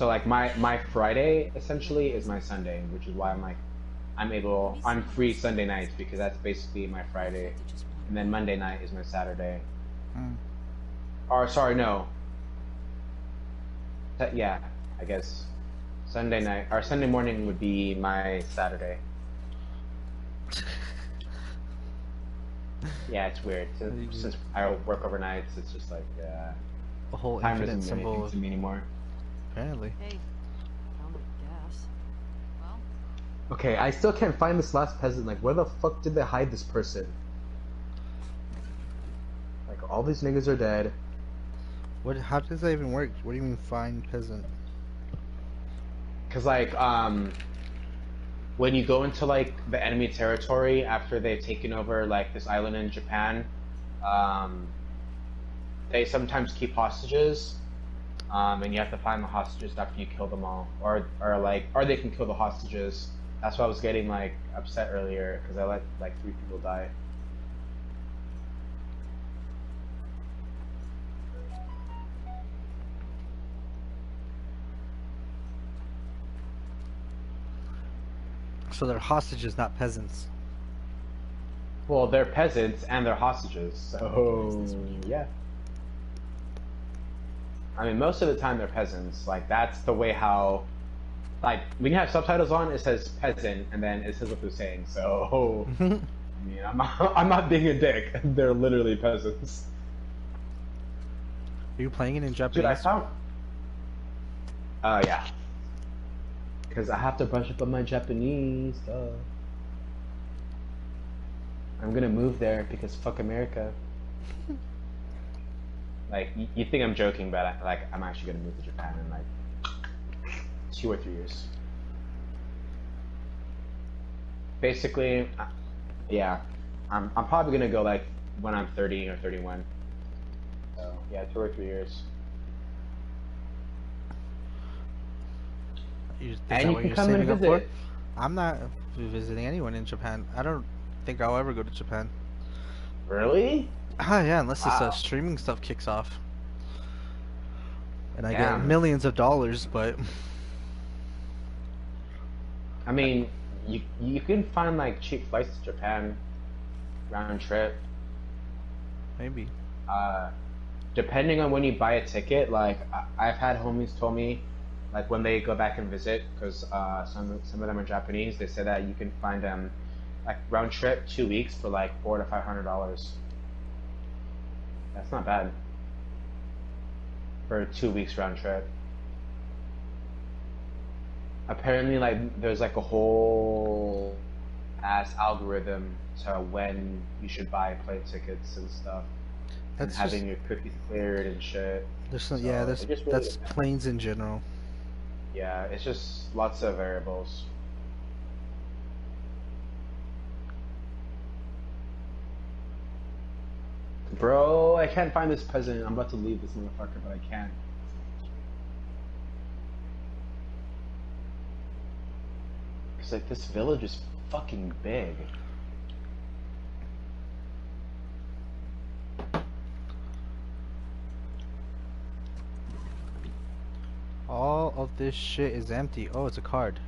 So like my Friday essentially is my Sunday, which is why I'm free Sunday nights because that's basically my Friday, and then Monday night is my Saturday. Mm. Or sorry, no. Yeah, I guess Sunday night or Sunday morning would be my Saturday. Yeah, it's weird. Since I work overnights, it's just like A whole time infinite doesn't mean symbol anything of... to me anymore. Apparently. Hey, found a gas. Well, Okay, I still can't find this last peasant. Like, where the fuck did they hide this person? Like, all these niggas are dead. What? How does that even work? What do you mean find peasant? Cause like, when you go into like the enemy territory after they've taken over like this island in Japan, um, they sometimes keep hostages, and you have to find the hostages after you kill them all, or they can kill the hostages. That's why I was getting like upset earlier because I let like 3 people die. So they're hostages, not peasants. Well, they're peasants and they're hostages, so yeah. I mean, most of the time they're peasants. Like that's the way how, like when you have subtitles on, it says peasant, and then it says what they're saying. So, I mean, I'm not being a dick. They're literally peasants. Are you playing it in Japanese? Dude, I found. Yeah. Because I have to brush up on my Japanese stuff. I'm gonna move there because fuck America. Like, you think I'm joking, but I'm actually gonna move to Japan in like 2 or 3 years. Basically, yeah, I'm probably gonna go like when I'm 30 or 31. So yeah, 2 or 3 years. Is And that you what can you're come and saving up for? visit. I'm not visiting anyone in Japan. I don't think I'll ever go to Japan. Really? Ah, yeah, unless this Wow. streaming stuff kicks off. And I get Damn. millions of dollars, but... I mean, you can find like cheap flights to Japan, round trip. Maybe. Depending on when you buy a ticket, like I've had homies told me, like when they go back and visit, because some of them are Japanese, they say that you can find them like round trip 2 weeks for like $400 to $500. That's not bad for 2 weeks round trip. Apparently, like there's like a whole ass algorithm to when you should buy plane tickets and stuff, and That's having just... your cookies cleared and shit. There's some, yeah, So it just really that's depends. planes in general. Yeah, it's just lots of variables. Bro, I can't find this peasant. I'm about to leave this motherfucker, but I can't. It's like this village is fucking big. All of this shit is empty. Oh, it's a card.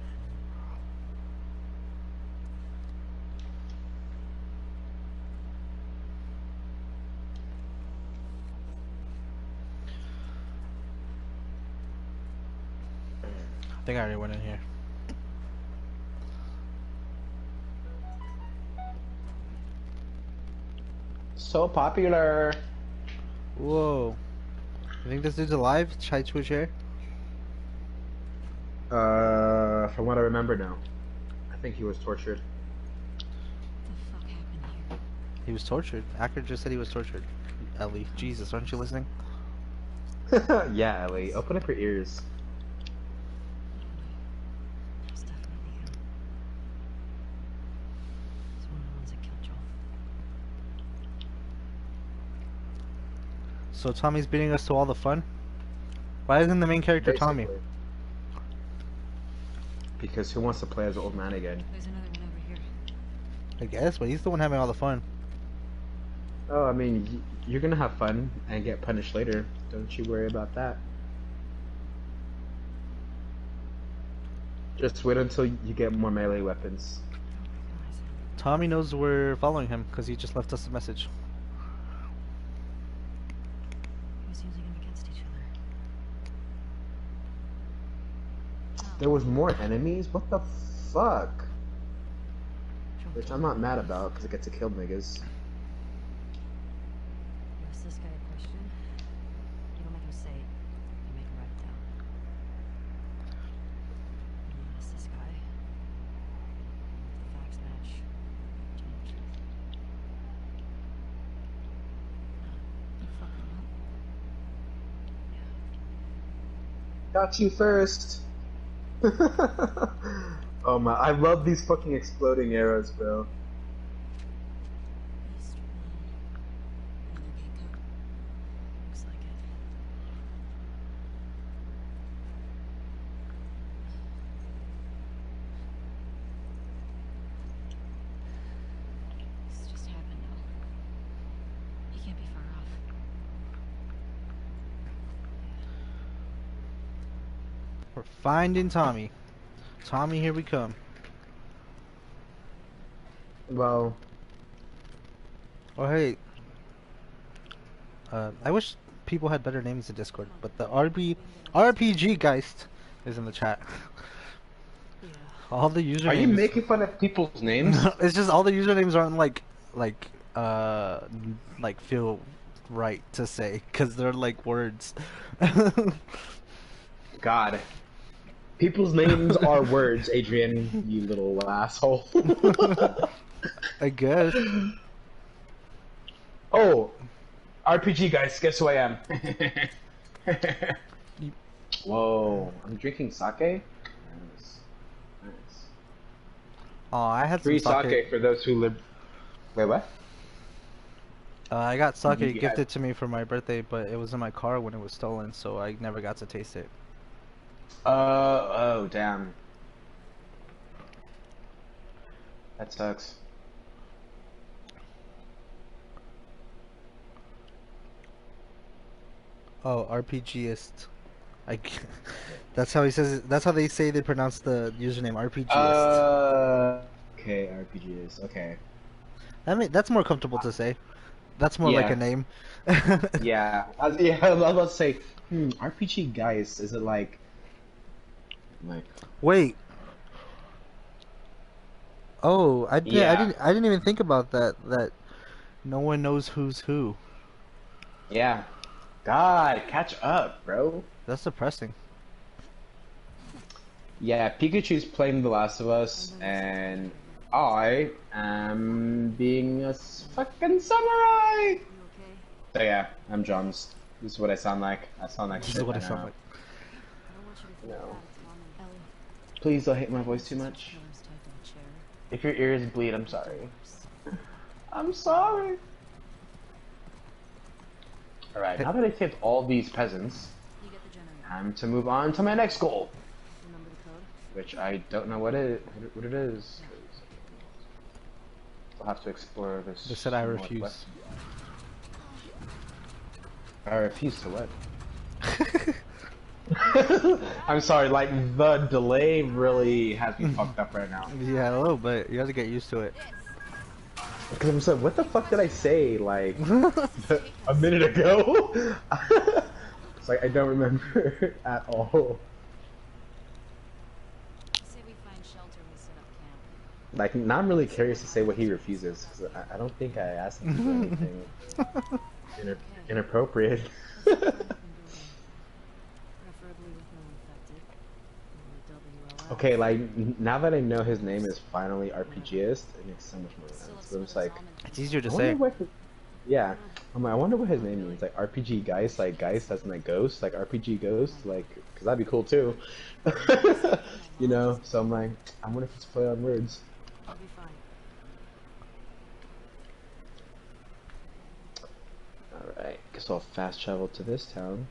I think I already went in here. So popular. Whoa. You think this dude's alive? Chai Twitch here? From what I remember now. I think he was tortured. what the fuck happened here? He was tortured. Acker just said he was tortured. Ellie. Jesus, aren't you listening? Yeah, Ellie, open up your ears. It's definitely him. He's one of the ones that killed Joel. So Tommy's beating us to all the fun? Why isn't the main character Tommy? Basically. Because who wants to play as an old man again? There's another one over here. I guess, but he's the one having all the fun. Oh, I mean, you're gonna have fun and get punished later. Don't you worry about that. Just wait until you get more melee weapons. Recognize him. Tommy knows we're following him because he just left us a message. He was using them against each other. There was more enemies? What the fuck? Joel, Which I'm not mad about, because I get to kill niggas. you ask this guy a question, you don't make him say it, you make him write it down. And you ask this guy, if the facts match, tell him the truth. You fucking know? Yeah. Got you first! Oh my, I love these fucking exploding arrows, bro. East one. Another gate code. Looks like it. This just happened now. He can't be far off. We're finding Tommy. Tommy, here we come. Well, Oh hey. I wish people had better names in Discord, but the RPG Geist is in the chat. Yeah. All the usernames. are you making fun of people's names? It's just all the usernames aren't like feel right to say because they're like words. God. People's names are words, Adrian, you little asshole. I guess. Oh, RPG guys, guess who I am? Whoa, I'm drinking sake? Nice. Nice. Oh, I had Free some sake for those who live. Wait, what? I got sake You gifted had- to me for my birthday, but it was in my car when it was stolen, so I never got to taste it. Oh, damn. That sucks. Oh, RPGist. That's how he says it. That's how they say they pronounce the username RPGist. Okay, RPGs. Okay. That's more comfortable to say. That's more like Yeah. a name. Yeah. I was about to say, RPG guys, is it like. Wait. Oh, Yeah. I didn't even think about that. That no one knows who's who. Yeah. God, catch up, bro. That's depressing. Yeah, Pikachu's playing The Last of Us, and I am being a fucking samurai! You okay? So yeah, I'm John's. This is what I sound like. I sound like This shit is what right I sound now. like. I don't want you to feel No. bad, Tom and Ellie. Please don't hate my voice too much. Killer's tied to a chair. If your ears bleed, I'm sorry. I'm sorry. Alright, now that I saved all these peasants, You get the generator. time to move on to my next goal. Remember the code? Which I don't know what it is. I'll have to explore this. They said I northwest. refuse. I refuse to what? I'm sorry, like the delay really has me fucked up right now. Yeah, a little bit. You have to get used to it. Because I'm so, what the fuck did I say like a minute ago? It's like I don't remember at all. Say we find shelter and we set up camp. Like now I'm really curious to say what he refuses because I don't think I asked him to do anything inappropriate. Preferably with no infected. Or Okay, like now that I know his name is finally RPGist, it makes so much more sense. So I'm just like, It's easier to I say. wonder what. Yeah, I'm like, I wonder what his name means. Like RPG Geist, like Geist as in like ghost, like RPG Ghost, like because that'd be cool too. You know, so I'm like, I wonder if it's a play on words. We'll be fine. All right, guess I'll fast travel to this town.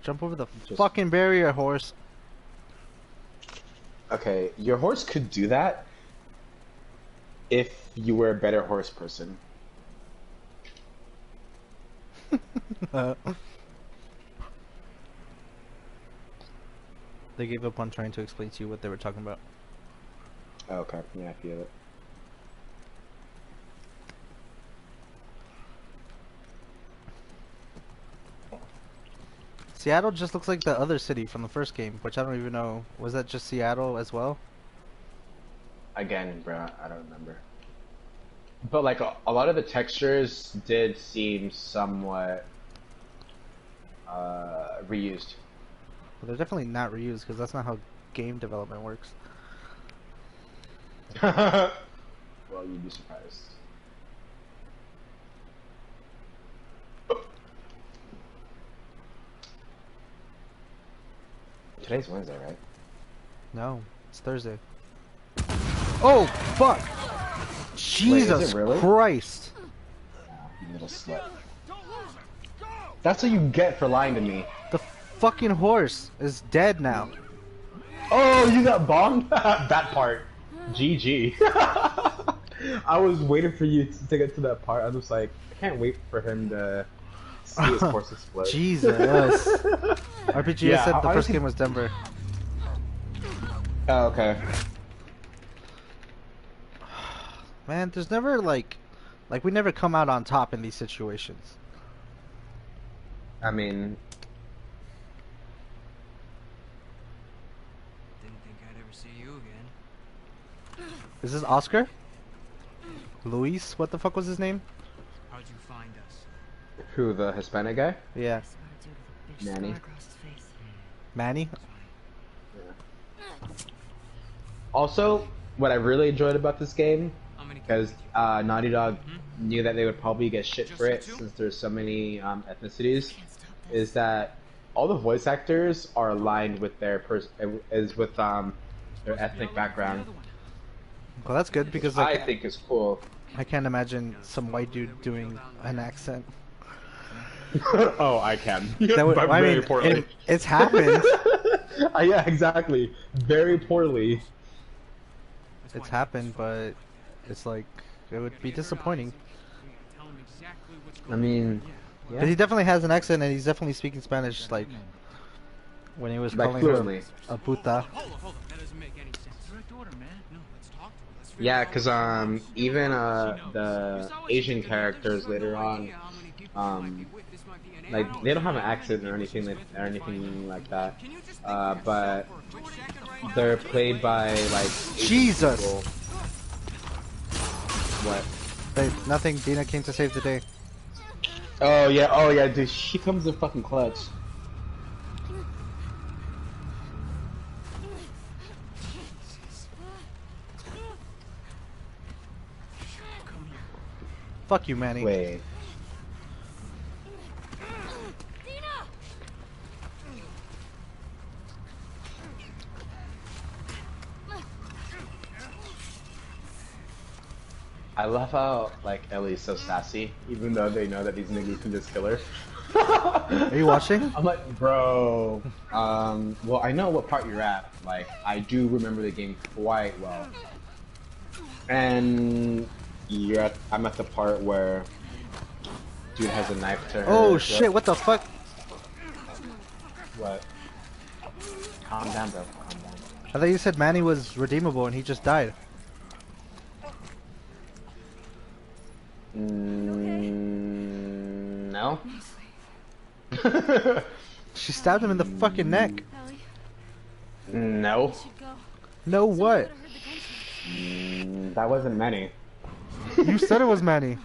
Jump over the Just- fucking barrier, horse. Okay, your horse could do that if you were a better horse person. They gave up on trying to explain to you what they were talking about. Oh, okay, yeah, I feel it. Seattle just looks like the other city from the first game, which I don't even know. Was that just Seattle as well? Again, bro, I don't remember. But like a lot of the textures did seem somewhat reused. But they're definitely not reused because that's not how game development works. Well, you'd be surprised. Today's Wednesday, right? No, it's Thursday. Oh, fuck! Jesus really? Christ! You little slut. That's what you get for lying to me. The fucking horse is dead now. Oh, you got bombed? That part. GG. I was waiting for you to get to that part. I was just like, I can't wait for him to see his horse explode. Jesus. RPGS Yeah, said the first honestly- game was Denver. Oh, okay. Man, there's never like we never come out on top in these situations. I mean, Didn't think I'd ever see you again. Is this Oscar? Luis? What the fuck was his name? How'd you find us? who, the Hispanic guy? Yeah, That's what a dude with a bitch Manny. scar across his face. Manny. Also, what I really enjoyed about this game, How many because kids Naughty Dog Mm-hmm. knew that they would probably get shit for it Just the two? since there's so many ethnicities, Can't stop this. is that all the voice actors are aligned with their their ethnic background. Well, that's good because I like think is cool. I can't imagine some white dude doing an accent. Oh, I can. That would, But I very mean, poorly. it's happened. Yeah, exactly. Very poorly. It's happened, but it's like it would be disappointing. I mean, But yeah, he definitely has an accent, and he's definitely speaking Spanish, like when he was like calling fluently. her a puta. Hold on. That doesn't make any sense. Direct order, man. No, let's talk to her. Let's figure Yeah, out because what's even going on. the Asian characters later on, like they don't have an accent or anything like that. Can you just But they're played by like Asian Jesus! people. What? Hey, nothing. Dina came to save the day. Oh yeah, dude, she comes in fucking clutch. Fuck you, Manny. Wait. I love how like Ellie's so sassy, even though they know that these niggas can just kill her. Are you watching? I'm like, bro. Well, I know what part you're at. Like, I do remember the game quite well. And I'm at the part where dude has a knife to her. Oh throat. shit! What the fuck? What? Calm down, bro. Calm down. I thought you said Manny was redeemable and he just died. No. She stabbed him in the fucking neck. Ellie, No. we should go. No Someone what? would've heard the gunshots. That wasn't many. You said it was Manny.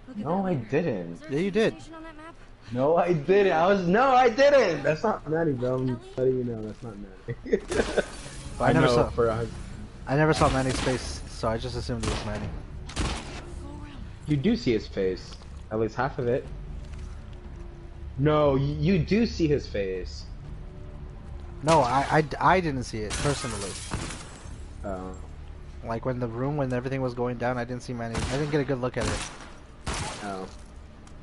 Look at No, that I letter. didn't. Is there Yeah, a you did. station on that map? No, I didn't. I didn't. That's not Manny, bro. I'm letting you know that's not Manny. I never know saw- for a, I never saw Manny's face, so I just assumed it was Manny. Go around. You do see his face. At least half of it. No, you do see his face. No, I didn't see it personally. Oh. Like when when everything was going down, I didn't see Manny. I didn't get a good look at it. Oh.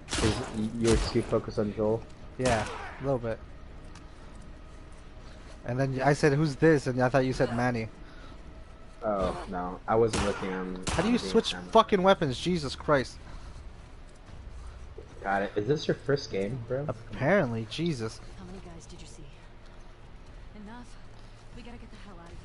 'Cause you're too focused on Joel. Yeah, a little bit. And then I said, "Who's this?" And I thought you said Manny. Oh, no. I wasn't looking on... How do you on the switch camera. fucking weapons? Jesus Christ. Got it. Is this your first game, bro? Apparently, Jesus. How many guys did you see? Enough. We gotta get the hell out of here.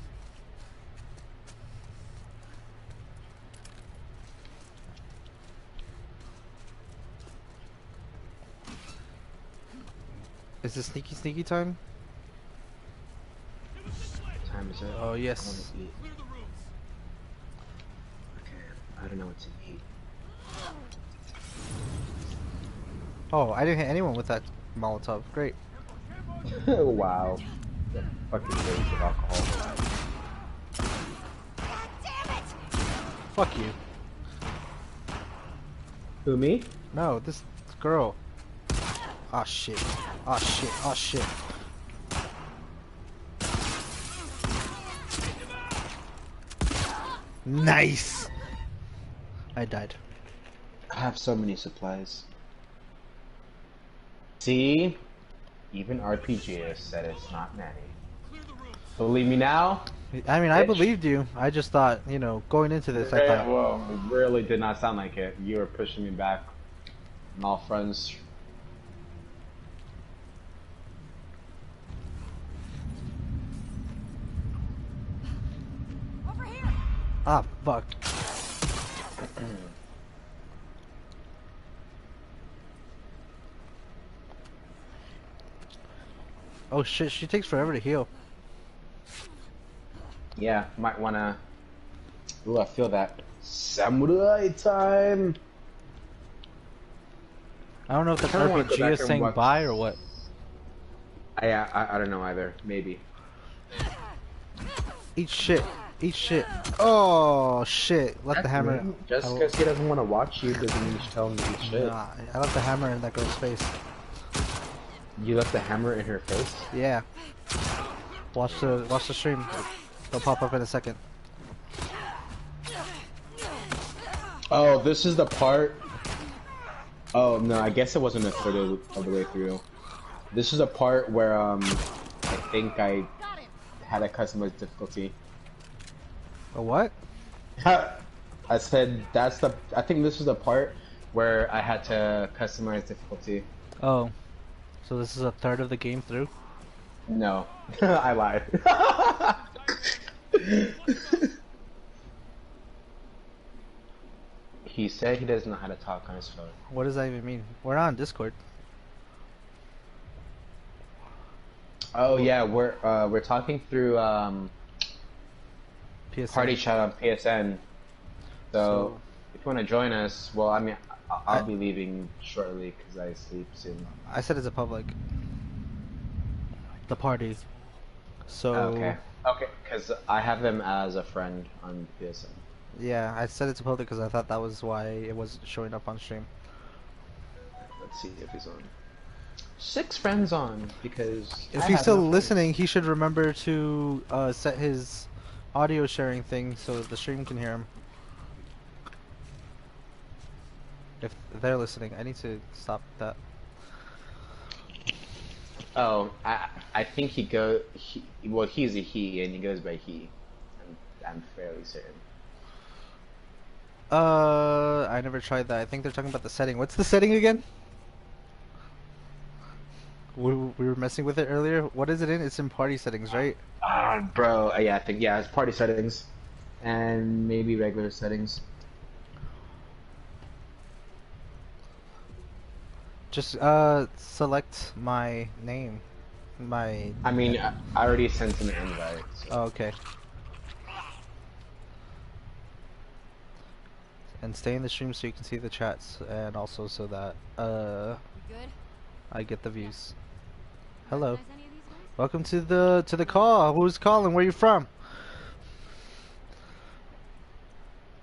Is this sneaky time? What time is it? Oh I yes. want to eat. Clear the rooms. Okay, I don't know what to eat. Oh, I didn't hit anyone with that Molotov. Great. Wow. The fucking days of alcohol. God damn it! Fuck you. Who, me? No, this girl. Oh shit. Oh shit. Oh shit. Nice. I died. I have so many supplies. See? Even RPGs said it's not many. Clear the rooms. Oh. Believe me now? I mean, I Bitch. believed you. I just thought, you know, going into this, I thought, Well, it really did not sound like it. You were pushing me back. And all friends. Over here! ah, fuck. Oh shit, she takes forever to heal. Yeah, might wanna. Ooh, I feel that. Samurai time! I don't know if that's kinda wanna go RPG back is and saying watch- bye or what. I don't know either. Maybe. Eat shit. Eat shit. Oh shit. Let the hammer. Just I- because he doesn't want to watch you doesn't mean you should tell him to eat shit. Nah, I left the hammer in that girl's face. You left the hammer in her face? Yeah. Watch the stream. They'll pop up in a second. Oh, this is the part. Oh no, I guess it wasn't a third of the way through. This is a part where I think I had a customer's difficulty. A what? I said that's the. I think this is the part where I had to customize difficulty. Oh. So this is a third of the game through? No, I lied. He said he doesn't know how to talk on his phone. What does that even mean? We're not on Discord. Oh yeah, we're talking through PSN. party chat on PSN. So if you want to join us, well, I mean, I'll be leaving shortly because I sleep soon. I said it's a public. The party. So Okay. Okay, because I have him as a friend on PSN. yeah, I said it's a public because I thought that was why it wasn't showing up on stream. Let's see if he's on. 6 friends on because If I he's have still no friends. listening, he should remember to set his audio sharing thing so that the stream can hear him. If they're listening, I need to stop that. Oh, I think well, he's a he and he goes by he. I'm fairly certain. I never tried that. I think they're talking about the setting. What's the setting again? We were messing with it earlier. What is it in? It's in party settings, right? Bro, yeah, I think yeah, it's party settings and maybe regular settings. Just select my name. My I mean, I already sent him an invite. So. oh, okay. And stay in the stream so you can see the chats, and also so that We good? I get the views. Hello. Recognize any of these guys? Welcome to the call. Who's calling? Where you from?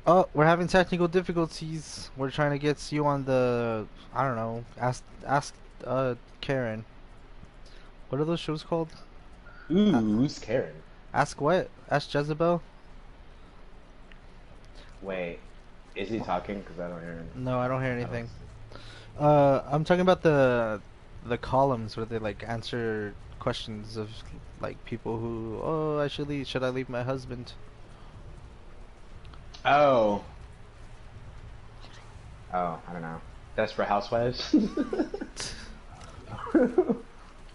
Oh, we're having technical difficulties. We're trying to get you on the I don't know. Ask Karen. What are those shows called? Who's Karen? Ask what? Ask Jezebel? Wait, is he talking? Because I don't hear him. No, I don't hear anything. I'm talking about the columns where they like answer questions of like people who should I leave my husband? Oh. Oh, I don't know. That's for housewives.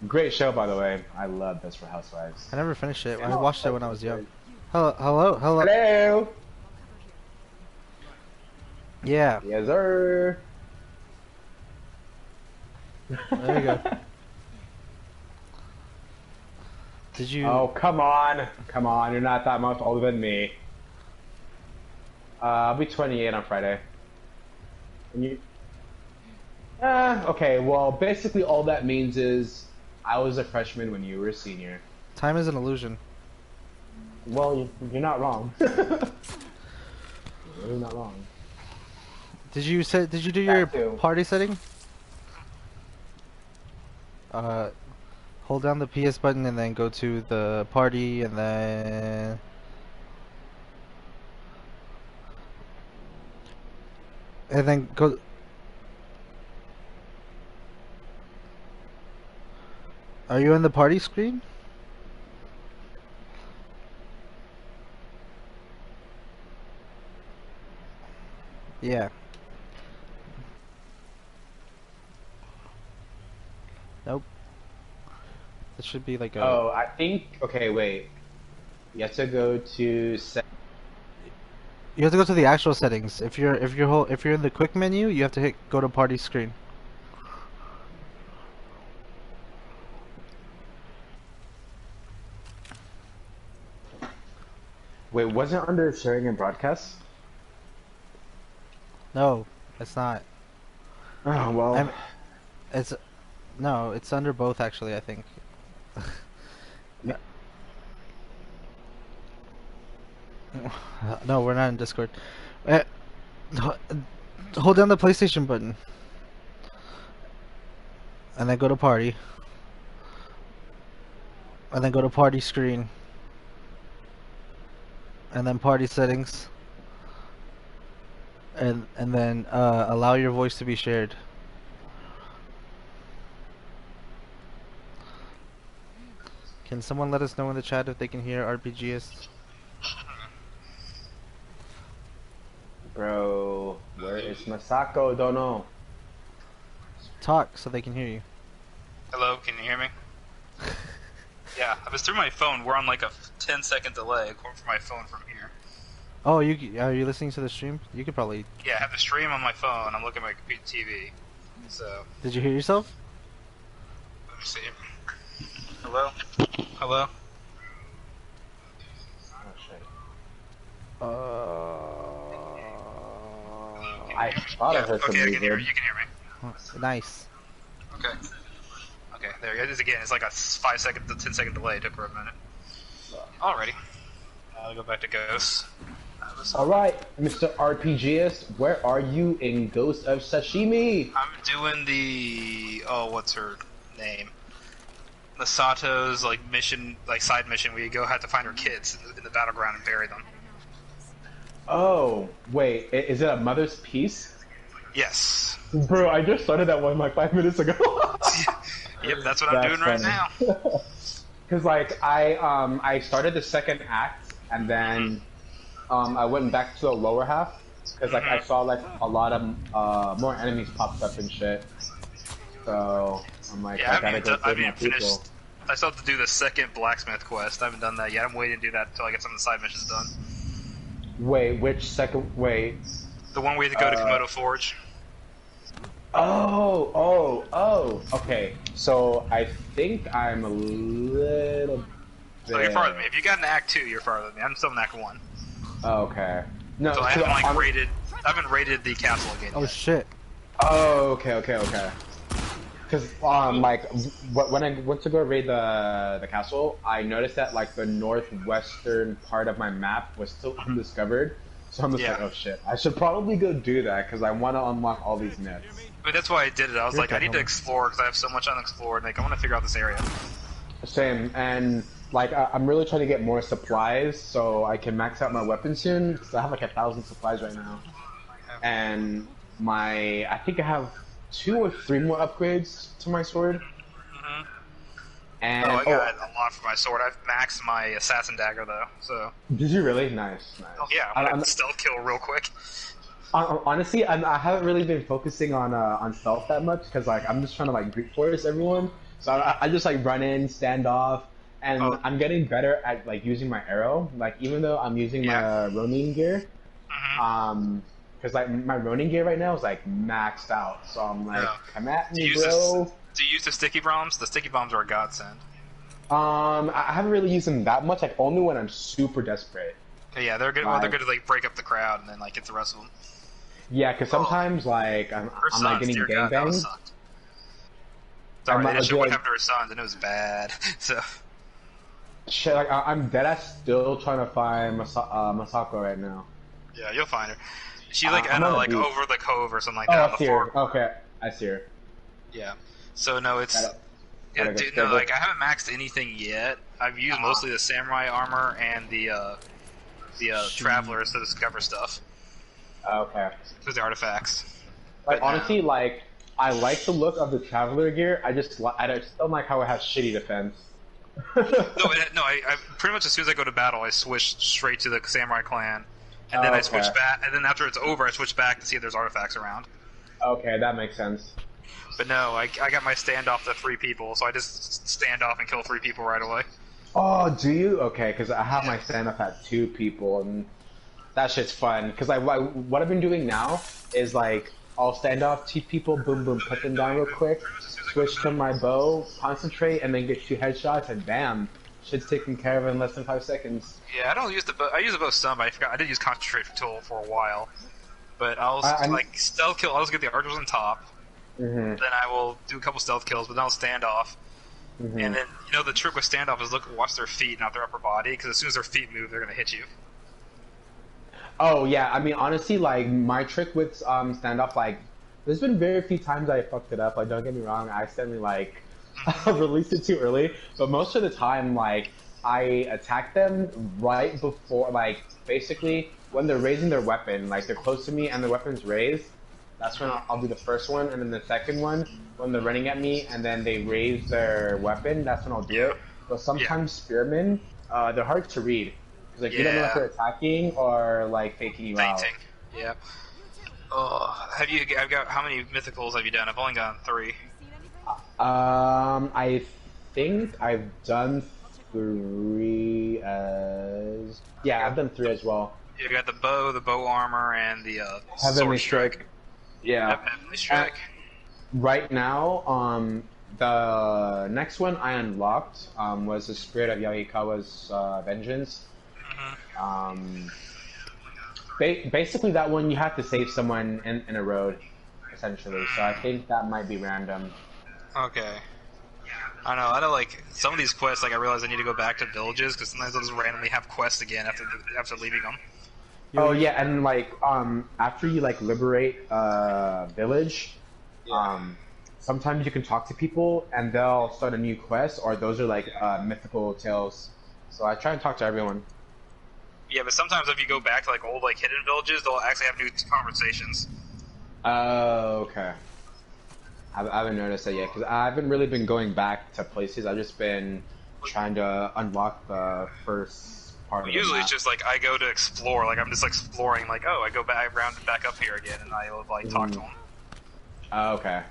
Great show, by the way. I love Desperate Housewives. I never finished it. I Oh, watched it that's when I so was young. good. Hello, hello, hello. Hello. Yeah, Yes, sir. there you go. Did you? Oh, come on. Come on. You're not that much older than me. I'll be 28 on Friday. And you? Okay. Well, basically, all that means is I was a freshman when you were a senior. Time is an illusion. Well, you're not wrong. You're really not wrong. Did you say? Did you do your That too. party setting? Hold down the PS button and then go to the party and then go. Are you in the party screen? Yeah. Nope. It should be like a. Oh, I think. Okay, wait. You have to go to set. You have to go to the actual settings. If you're in the quick menu, you have to hit go to party screen. Wait, wasn't under sharing and broadcast? No, it's not. Oh well. It's no, it's under both actually, I think. No, we're not in Discord. Uh, h- hold down the PlayStation button. And then go to party. And then go to party screen. And then party settings. And then allow your voice to be shared. Can someone let us know in the chat if they can hear RPGs? Bro, where is Masako? Don't know. Talk so they can hear you. Hello, can you hear me? Yeah, I was through my phone. We're on like a 10-second delay according to my phone from here. Oh, are you listening to the stream? You could probably. Yeah, I have the stream on my phone. I'm looking at my computer TV. So, Did you hear yourself? let me see. Hello? Hello? Oh shit. Uh, I thought I Yeah, heard some okay, I can hear you. music. You can hear me. Nice. Okay. Okay, there it is again. It's like a 5-second to 10-second delay. It took for a minute. Alrighty. I'll go back to Ghosts. All right, Mr. RPGist, where are you in Ghost of Sashimi? I'm doing the what's her name? Misato's like mission, like side mission, where you go have to find her kids in the battleground and bury them. Oh, wait, is it a Mother's Piece? Yes. Bro, I just started that one like 5 minutes ago. Yep, that's what I'm doing right now. Cause like I started the second act and then I went back to the lower half because like I saw like a lot of more enemies popped up and shit. So I'm like, Yeah, I gotta go I save my haven't people. finished. I still have to do the second blacksmith quest. I haven't done that yet. I'm waiting to do that until I get some of the side missions done. Wait, which second? Wait. The one where you go to Komodo Forge. Oh. Okay. So I think I'm a little bit. So you're farther than me. If you got an Act 2, you're farther than me. I'm still in Act 1. Okay. No. So I haven't like raided. I haven't raided the castle again Oh yet. shit. Oh, okay. Because like when I went to go raid the castle, I noticed that like the northwestern part of my map was still undiscovered. So I'm just like, Yeah. oh shit, I should probably go do that because I want to unlock all these myths. But that's why I did it. I was You're like, I need to definitely- explore because I have so much unexplored. Like, I want to figure out this area. Same, and like I'm really trying to get more supplies so I can max out my weapon soon because I have like 1,000 supplies right now, and I think I have 2 or 3 more upgrades to my sword. Mhm. And I got a lot for my sword. I've maxed my assassin dagger though. So, did you really? Nice. oh yeah, I'm gonna stealth kill real quick. Honestly, I haven't really been focusing on stealth that much because like I'm just trying to like brute force everyone. So I just like run in, stand off, and Oh. I'm getting better at like using my arrow. Like even though I'm using my Ronin gear, because like my Ronin gear right now is like maxed out. So I'm like, Yeah. come at Do you me, use bro. Do you use the sticky bombs? The sticky bombs are a godsend. I haven't really used them that much. Like only when I'm super desperate. Yeah, they're good. Well, they're Like, good to like break up the crowd and then like get the rest of them. yeah, because sometimes like I'm like getting dear God, that gangbanged. sucked. Sorry, I'm they didn't show like, what happened to her sons, and it was bad. So shit, like I'm dead ass still trying to find Masako right now. yeah, you'll find her. She's like I'm in a, on the like beach. over the cove or something like Oh, that on I the see floor. her. Okay, I see her. Yeah. So no, it's Gotta yeah, go dude. No, stable. like I haven't maxed anything yet. I've used mostly the samurai armor and the travelers to discover stuff Okay. with the artifacts. Like But, honestly, like I like the look of the traveler gear. I just don't like how it has shitty defense. I pretty much as soon as I go to battle, I switch straight to the samurai clan, and then I switch Okay. back. And then after it's over, I switch back to see if there's artifacts around. Okay, that makes sense. But no, I got my standoff to 3 people, so I just stand off and kill 3 people right away. Oh, do you? Okay, because I have my stand up at 2 people, and that shit's fun. Because what I've been doing now is like I'll stand off 2 people, boom, boom, put them down real quick, switch to my bow, concentrate, and then get 2 headshots, and bam, shit's taken care of in less than 5 seconds. Yeah, I don't use the bow. I use the bow some, but I forgot. I did use concentrate tool for a while. But I'll like stealth kill. I'll just get the archers on top. Mm-hmm. Then I will do a couple stealth kills, but then I'll stand off. Mm-hmm. And then the trick with standoff is watch their feet, not their upper body, because as soon as their feet move, they're gonna hit you. Oh yeah, I mean honestly, like my trick with standoff, like there's been very few times I fucked it up. Like don't get me wrong, I accidentally like released it too early, but most of the time, like I attack them right before, like basically when they're raising their weapon, like they're close to me and the weapon's raised. That's when I'll do the first one, and then the second one when they're running at me and then they raise their weapon. That's when I'll do it. But sometimes spearmen, they're hard to read. Because like you don't know if they're attacking or like faking you out. Fainting. Yeah. Oh, I've got how many mythicals have you done? I've only gotten 3. I think I've done 3 as yeah, I've done 3 as well. You got the bow armor, and the Heavenly sword Strike. Yeah. Yep, Heavenly Strike. Right now, the next one I unlocked was the Spirit of Yagikawa's Vengeance. Basically, that one you have to save someone in a road, essentially. So I think that might be random. Okay. I know. I don't like some of these quests. Like I realize I need to go back to villages because sometimes they'll just randomly have quests again after leaving them. Oh yeah, and like after you like liberate a village, sometimes you can talk to people and they'll start a new quest, or those are like mythical tales. So I try and talk to everyone. Yeah, but sometimes if you go back to like old like hidden villages, they'll actually have new conversations. Oh, okay. I haven't noticed that yet because I haven't really been going back to places. I've just been trying to unlock the first part of the Usually map. it's just like I go to explore, like I'm just exploring, like I go back back up here again, and I like talk to them. Oh, okay.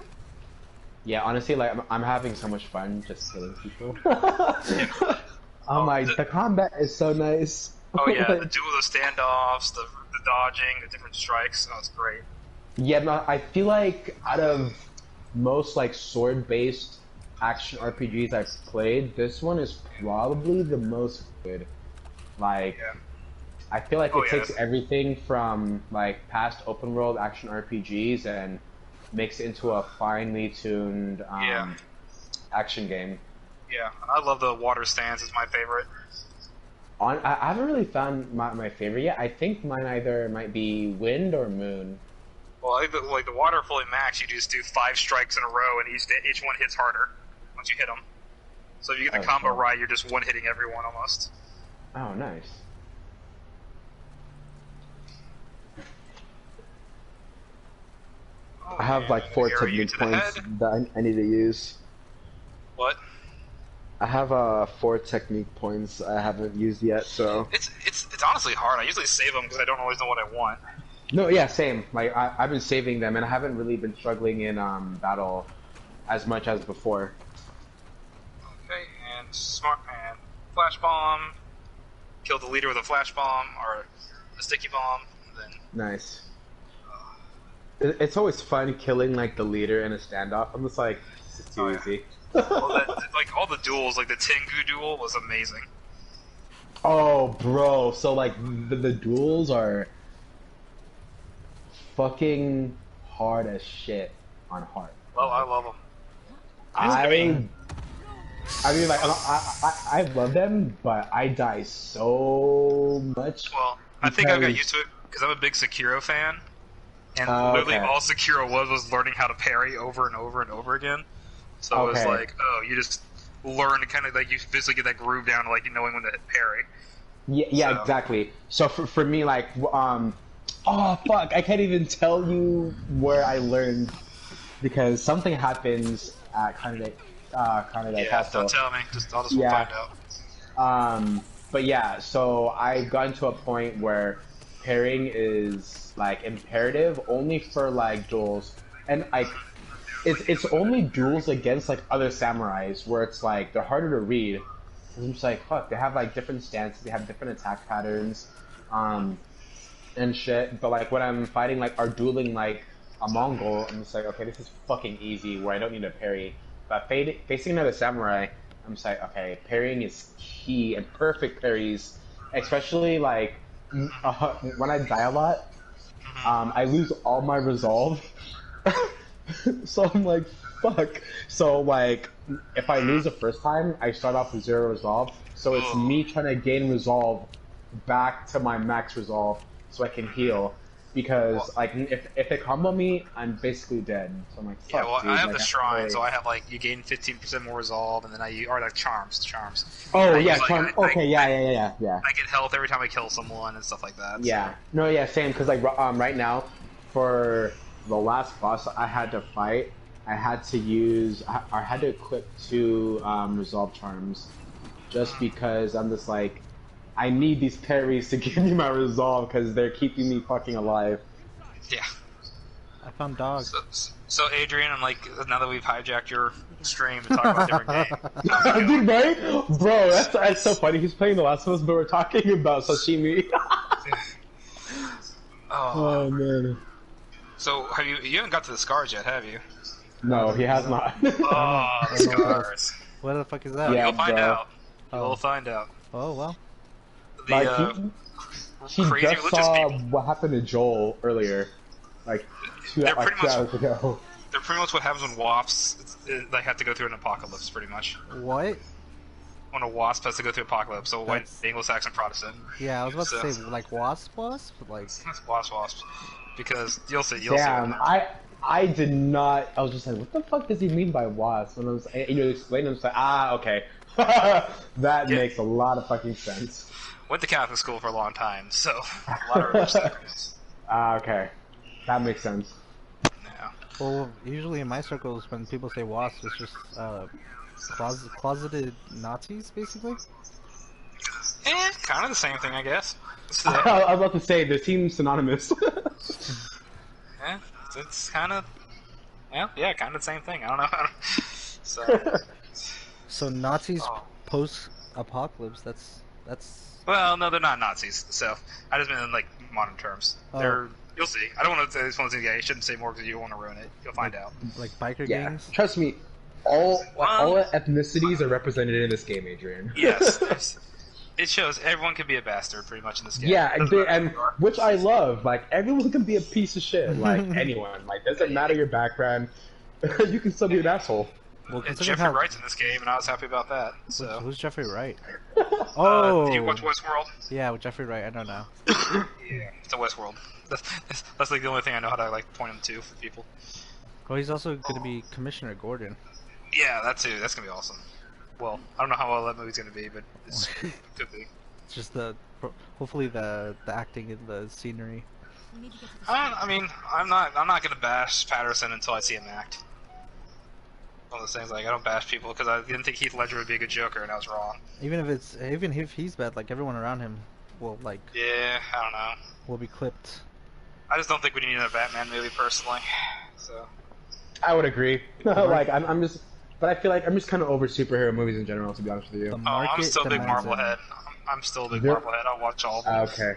Yeah, honestly, like I'm having so much fun just killing people. Oh my, the combat is so nice. Oh yeah, the standoffs, the dodging, the different strikes. Oh, it's great. Yeah, no, I feel like out of most like sword-based action RPGs I've played, this one is probably the most good. Like, I feel like it takes everything from like past open world action RPGs and makes it into a finely tuned action game. Yeah, I love the water stance. It's my favorite. I haven't really found my favorite yet. I think mine either might be Wind or Moon. Well, like the water fully max, you just do 5 strikes in a row, and each one hits harder once you hit them. So if you get the combo right, you're just one-hitting everyone almost. Oh, nice. Oh, I have like 4 technique points that I need to use. What? I have 4 technique points I haven't used yet, so... It's honestly hard. I usually save them because I don't always know what I want. No, yeah, same. Like, I've been saving them, and I haven't really been struggling in battle as much as before. and flash bomb. Kill the leader with a flash bomb or a sticky bomb. And then Nice. It's always fun killing like the leader in a standoff. I'm just like, this is too easy. like all the duels, like the Tengu duel was amazing. Oh, bro. So like the duels are fucking hard as shit on hard. Well, I love them. I mean, like, I love them, but I die so much. Well, I think I got used to it because I'm a big Sekiro fan, and literally okay. all Sekiro was learning how to parry over and over and over again. So it was like, oh, you just learn to kind of like you physically get that groove down, like knowing when to parry. Yeah, So. exactly. So for me, like, oh fuck, I can't even tell you where I learned because something happens at Kanade Castle. Don't tell me. I'll just find out. But yeah, so I've gotten to a point where pairing is like imperative only for like duels, and like it's only duels against like other samurais where it's like they're harder to read. I'm just like, fuck, they have like different stances, they have different attack patterns, and shit. But like when I'm fighting like or dueling like a Mongol, I'm just like, okay, this is fucking easy where I don't need to parry. But facing another samurai, I'm just like, okay, parrying is key and perfect parries, especially like when I die a lot, I lose all my resolve. So I'm like, fuck. So like, if I lose the first time, I start off with 0 resolve. So it's me trying to gain resolve back to my max resolve so I can heal. Because like, if they combo me, I'm basically dead. So I'm like, fuck. Yeah, well, dude, I have like, the shrine, so I have like you gain 15% more resolve, and then or like charms. Oh I yeah, use, charm. Okay, yeah. I get health every time I kill someone and stuff like that. Yeah. So. No, yeah, same. Because like right now, for the last boss I had to fight, I had to use, I had to equip 2 resolve charms, just because I'm just like, I need these parries to give me my resolve because they're keeping me fucking alive. Yeah. I found dogs. So Adrian, I'm like, now that we've hijacked your stream and talk about different games. Dude, right? Bro, that's so funny. He's playing The Last of Us, but we're talking about sashimi. Oh man. So you haven't got to the scars yet, have you? No, he has not. Oh, the scars. What the fuck is that? Yeah, You'll find bro. out. Oh. You'll find out. Oh well. The Like he crazy just religious saw people. what happened to Joel earlier, like two They're pretty much- hours ago. They're pretty much what happens when wasps they have to go through an apocalypse, pretty much. What? When a wasp has to go through apocalypse, so white That's- Anglo-Saxon Protestant. Yeah, I was about So- to say like wasp, but like That's wasps. Because you'll see. Damn, I did not. I was just like, what the fuck does he mean by wasp? And I was, explained, I'm just like, okay, that makes a lot of fucking sense. Went to Catholic school for a long time, so a lot of religious things. Okay, that makes sense. Yeah. well, usually in my circles when people say wasp, it's just closeted Nazis basically. Kind of the same thing, I guess. I was about to say they seem synonymous. Yeah, it's kind of, yeah, kind of the same thing. I don't know. So, So Nazis Oh. post-apocalypse. That's well, no, they're not Nazis. So I just mean in like modern terms. Oh. They're. You'll see. I don't want to say this one thing. Yeah, you shouldn't say more because you don't want to ruin it. You'll find out. like biker Yeah, gangs. trust me, all ethnicities are represented in this game, Adrian. Yes. It shows everyone can be a bastard pretty much in this game. Yeah, Doesn't matter and who you are. which I love. Like everyone can be a piece of shit. Like anyone. Like doesn't matter your background. You can still be an asshole. Well, And considering Jeffrey how Wright's in this game, and I was happy about that. So. who's Jeffrey Wright? Oh, Did you watch Westworld? yeah, with Jeffrey Wright. I don't know. Yeah, it's a Westworld. That's like the only thing I know how to like point him to for people. Well, he's also going to be Commissioner Gordon. Yeah, that too. That's gonna be awesome. Well, I don't know how well that movie's gonna be, but it could be. It's just hopefully the acting and the scenery. We need to get to the I mean, I'm not gonna bash Patterson until I see him act. One of those things like I don't bash people because I didn't think Heath Ledger would be a good Joker, and I was wrong. Even if he's bad, like everyone around him will Yeah, I don't know. will be clipped. I just don't think we need a Batman movie personally. So I would agree. Like I'm just but I feel like I'm just kind of over superhero movies in general, to be honest with The you. Oh, I'm market still a big demands Marvel it. head. I'm still a big Yep. Marvel head. I'll watch all of them. Okay.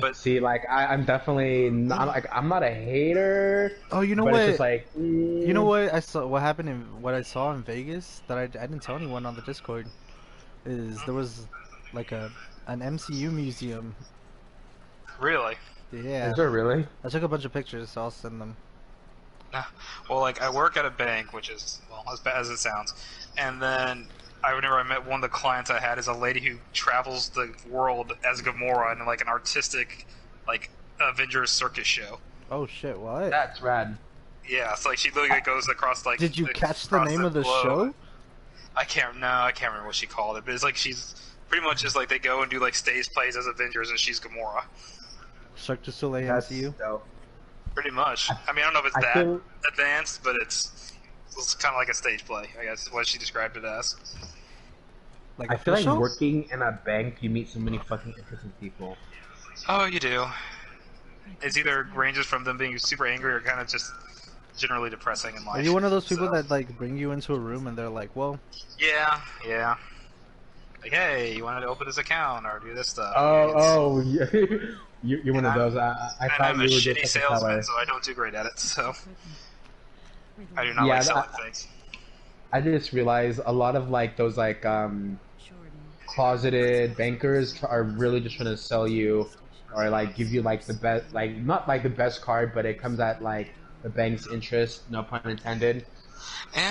But See, like I'm definitely not like I'm not a hater, Oh, you know but it's just what? like You know what I saw? What happened in what I saw in Vegas that I didn't tell anyone on the Discord is there was like an MCU museum. really, Yeah, Is there really? I took a bunch of pictures, so I'll send them. well, like I work at a bank, which is well as bad as it sounds, and then I met one of the clients I had is a lady who travels the world as Gamora in like an artistic, like Avengers circus show. Oh shit! What? That's rad. Yeah, it's like she literally goes across like. Did you catch the across name of the globe. show? I can't remember what she called it, but it's like she's pretty much just like they go and do like stage plays as Avengers, and she's Gamora. Cirque du Soleil That's MCU. dope. Pretty much. I mean, I don't know if it's I that feel advanced, but it's kind of like a stage play, I guess, is what she described it as. Like I feel like official? working in a bank, you meet so many fucking interesting people. Oh, you do. It's either ranges from them being super angry or kind of just generally depressing in life. Are you one of those people So, that like bring you into a room and they're like, "Well, Yeah. Like, hey, you wanted to open this account or do this stuff? Oh, yeah. You're one of And those. I And thought I'm you a were shitty just like a teller. salesman, so I don't do great at it. So I do not Yeah, like selling things. I just realized a lot of like those like closeted bankers are really just trying to sell you or like give you like the best, like not like the best card, but it comes at like the bank's interest, no pun intended.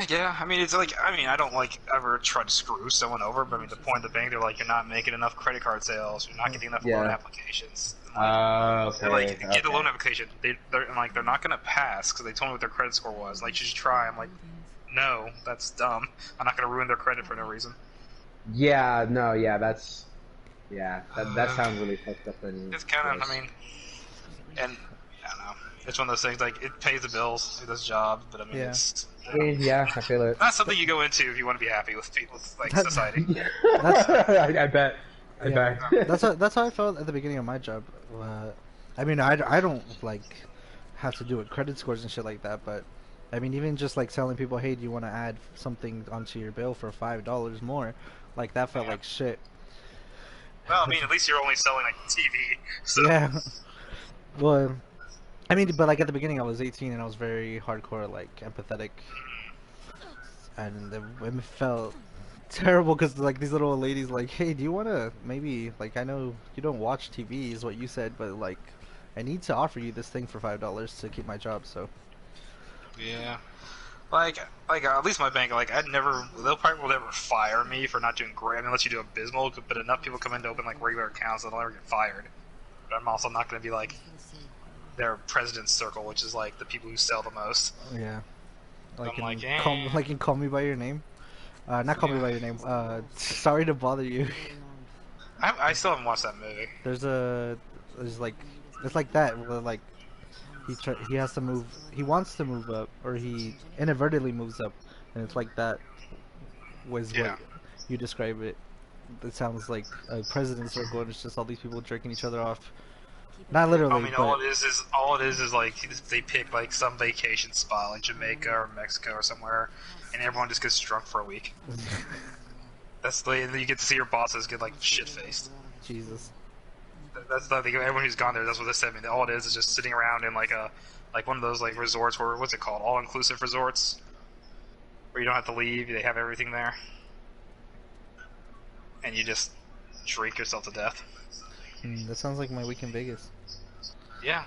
Yeah. I mean, it's like I don't like ever try to screw someone over, but I mean, the point of the bank, they're like, you're not making enough credit card sales, you're not getting enough loan Yeah. applications. Okay. They're like, get okay. a loan application. I'm like, they're not gonna pass because they told me what their credit score was. Like, you should try. I'm like, no, that's dumb. I'm not gonna ruin their credit for no reason. Yeah, no, yeah, that sounds really fucked up. It's kind of, I mean, and I don't know. It's one of those things like it pays the bills, it does the job, but I mean, Yeah. it's I mean, yeah, I feel it. not something you go into if you want to be happy with people, with, like That- society. I bet. I Yeah. bet. That's how I felt at the beginning of my job. I mean, I don't like have to do with credit scores and shit like that, but I mean, even just like telling people, hey, do you want to add something onto your bill for $5 more? Like that felt Yeah. like shit. Well, I mean, at least you're only selling like TV. So Yeah. Well, I mean, but like at the beginning, I was 18 and I was very hardcore, like empathetic, and it felt terrible because like these little old ladies, like, hey, do you want to maybe like I know you don't watch TV is what you said, but like I need to offer you this thing for $5 to keep my job. So yeah, like at least my bank, like they'll probably will never fire me for not doing great. I mean, unless you do abysmal, but enough people come in to open like regular accounts that they'll never get fired. But I'm also not going to be like their president's circle, which is like the people who sell the most. yeah, like I'm in like, Call Me by Your Name. Not Call Me by Your Name. Sorry to bother you. I still haven't watched that movie. There's like it's like that where like he has to move, he wants to move up, or he inadvertently moves up, and it's like that was Yeah. what you describe it. It sounds like a president's circle, and it's just all these people jerking each other off. Not literally, I mean, but all it is like they pick like some vacation spot, like Jamaica or Mexico or somewhere, and everyone just gets drunk for a week. That's and then you get to see your bosses get like shit faced. Jesus. That's the thing. Everyone who's gone there, that's what they said. I mean, all it is just sitting around in like one of those like resorts where what's it called, all inclusive resorts, where you don't have to leave. They have everything there, and you just drink yourself to death. That sounds like my week in Vegas. Yeah,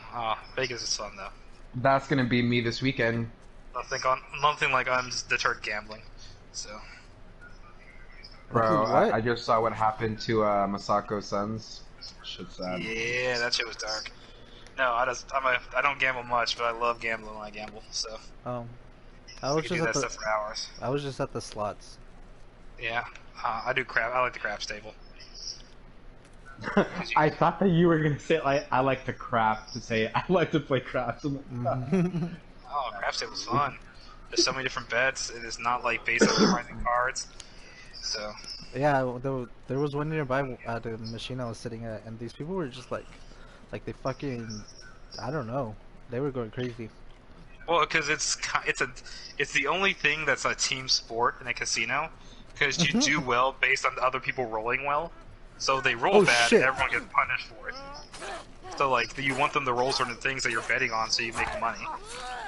Vegas is fun though. That's gonna be me this weekend. Nothing like I'm just deterred gambling. So Bro, What? I just saw what happened to Masako Sons. Shit's sad. yeah, that shit was dark. No, I don't gamble much, but I love gambling when I gamble. So I I was can do just that at the stuff for hours. I was just at the slots. Yeah, I do crap. I like the craps table. I thought that you were gonna say like I like to craft to say I like to play craps. I'm like, Oh, craps table's fun. There's so many different bets. It is not like based on memorizing cards. So Yeah, there was one nearby at the machine I was sitting at, and these people were just like they fucking, I don't know, they were going crazy. Well, because it's the only thing that's a team sport in a casino, because you do well based on other people rolling well. So they roll Oh, bad, shit. and everyone gets punished for it. So like you want them to roll certain things that you're betting on, so you make money.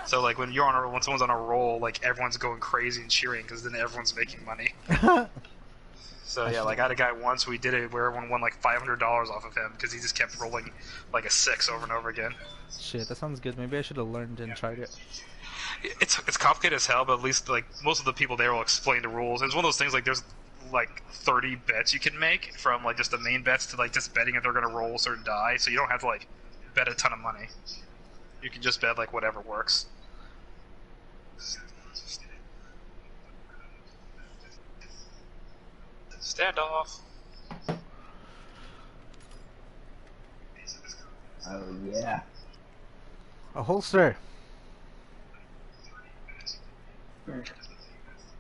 So like when someone's on a roll, like everyone's going crazy and cheering, because then everyone's making money. So yeah, like I had a guy once we did it where everyone won like $500 off of him because he just kept rolling like a 6 over and over again. Shit, that sounds good. Maybe I should have learned and tried it. It's complicated as hell, but at least like most of the people there will explain the rules. It's one of those things like there's like 30 bets you can make from like just the main bets to like just betting if they're gonna roll a certain die, so you don't have to like bet a ton of money. You can just bet like whatever works. Standoff. Oh yeah. A holster.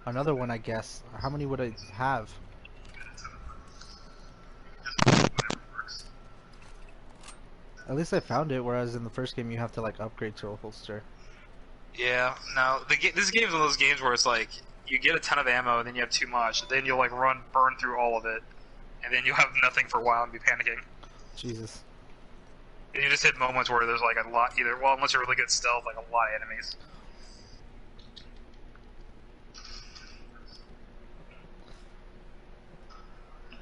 Another one, I guess. How many would I have? At least I found it, whereas in the first game you have to like upgrade to a holster. Yeah, no, this game is one of those games where it's like you get a ton of ammo and then you have too much, then you'll like burn through all of it, and then you'll have nothing for a while and be panicking. Jesus. And you just hit moments where there's like a lot, well, unless you're really good stealth, like a lot of enemies.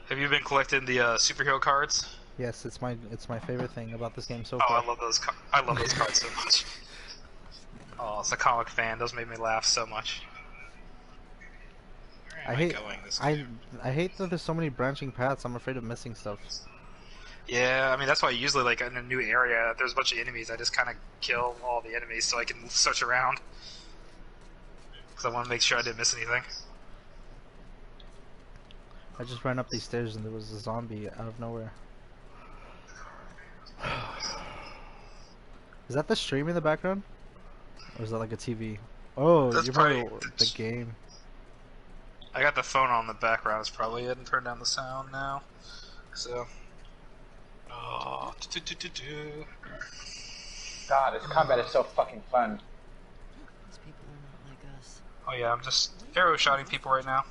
Have you been collecting the superhero cards? Yes, it's my favorite thing about this game so Oh, far. I love those. I love those cards so much. Oh, as a comic fan, those made me laugh so much. I hate I hate that there's so many branching paths. I'm afraid of missing stuff. Yeah, I mean that's why usually like in a new area, if there's a bunch of enemies, I just kind of kill all the enemies so I can search around. Because I want to make sure I didn't miss anything. I just ran up these stairs and there was a zombie out of nowhere. Is that the stream in the background? Or is that like a TV? Oh, That's you're probably probably the game. I got the phone on the background. It's probably it, and turn down the sound now. So. Oh, God, this combat is so fucking fun. These people are not like us. Oh yeah, I'm just arrow shotting people right now.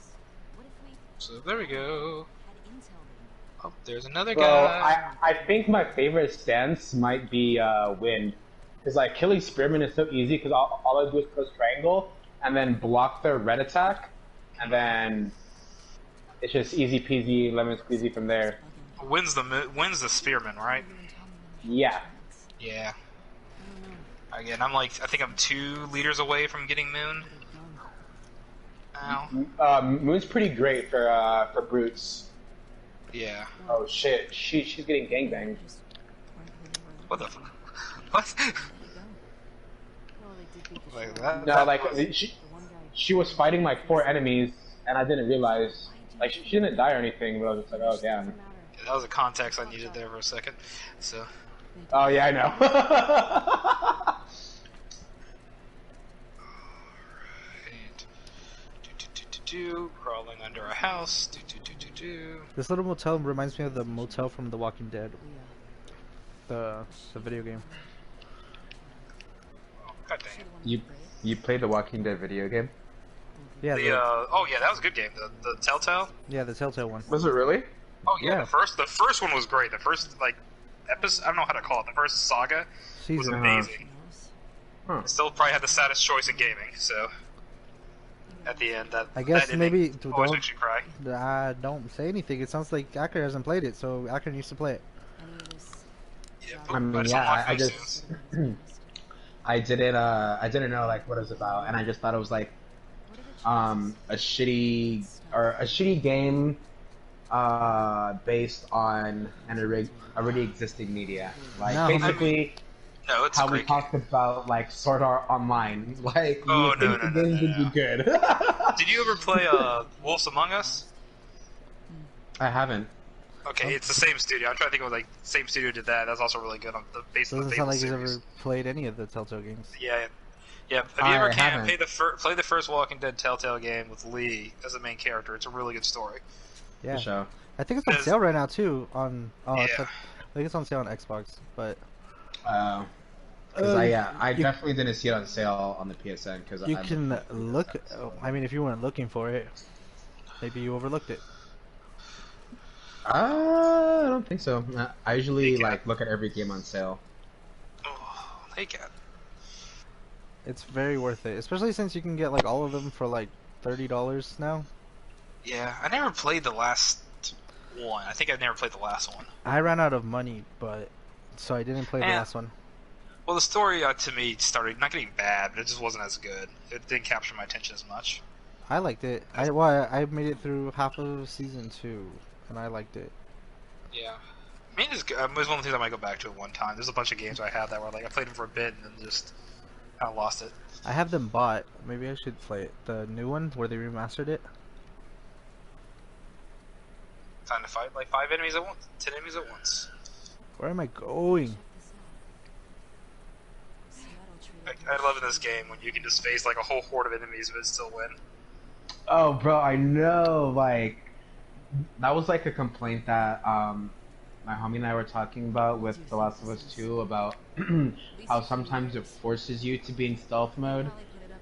What if we So there we go. had intel then? Oh, there's another Well, guy. I think my favorite stance might be wind. Because like killing spearmen is so easy because all I do is press triangle and then block their red attack, and then it's just easy peasy lemon squeezy from there. Wins the spearman, right? Yeah. Yeah. Again, I think I'm 2 liters away from getting Moon. Ow. Moon's pretty great for brutes. Yeah. Oh shit, she's getting gangbanged. What the fuck? What? Like that? No, like she was fighting like 4 enemies, and I didn't realize. Like she didn't die or anything, but I was just like, oh damn. That was a context I needed there for a second. So. Oh yeah, I know. Crawling under a house. This little motel reminds me of the motel from The Walking Dead. The video game. God damn. You played the Walking Dead video game? Yeah. Oh yeah, that was a good game. The Telltale. Yeah, the Telltale one. Was it really? Oh yeah, Yeah. the first one was great. The first like episode, I don't know how to call it. The first saga was Season. amazing. Huh. It still probably had the saddest choice in gaming. So at the end, that I guess that maybe always makes you cry. don't say anything. It sounds like Acker hasn't played it, so Acker needs to play it. Yeah, I mean, but it's yeah, unlocked I pretty just soon. I didn't know like what it was about, and I just thought it was like a shitty game based on an already existing media. Like No. basically No, it's how a we great talked about like Sword Art Online. Like Oh, you no, think no, the no, game no, would be good. game. Did you ever play Wolves Among Us? I haven't. Okay, it's the same studio. I'm trying to think of like same studio did that. That's also really good on the based on the Doesn't sound Fable like he's series. ever played any of the Telltale games. Yeah, yeah. If you ever I can, haven't. play the first Walking Dead Telltale game with Lee as the main character. It's a really good story. Yeah. For sure. I think it's on Does- sale right now too. On Yeah. I think it's on sale on Xbox, but Uh, Because I You, definitely didn't see it on sale on the PSN because you I can looked for the look. PSN, so. I mean, if you weren't looking for it, maybe you overlooked it. I don't think so. I Hey, usually cat. like look at every game on sale. Oh, hey, cat. It's very worth it, especially since you can get like all of them for like $30 now. Yeah, I never played the last one. I think I've never played the last one. I ran out of money, but so I didn't play the Eh, last one. well, the story to me started not getting bad, but it just wasn't as good. It didn't capture my attention as much. I liked it. I made it through half of season 2, and I liked it. Yeah. I mean, it's one of the things I might go back to at one time. There's a bunch of games I had that were like I played them for a bit and then just kind of lost it. I have them bought. Maybe I should play it. The new one where they remastered it. Time to fight like 5 enemies at once, 10 enemies at once. Where am I going? I love in this game when you can just face like a whole horde of enemies but still win. Oh, bro, I know. Like that was like a complaint that my homie and I were talking about with The Last of Us 2 about how sometimes it forces you to be in stealth mode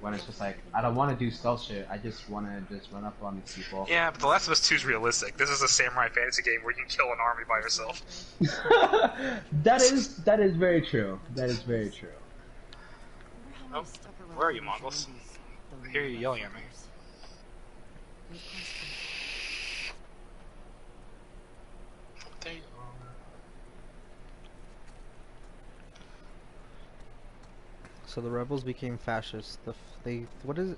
when it's just like I don't want to do stealth shit. I just want to just run up on these people. Yeah, but The Last of Us 2 is realistic. This is a samurai fantasy game where you can kill an army by yourself. that is very true. That is very true. Oh, where are you, Mongols? I hear you yelling at me. There you are. So the rebels became fascists.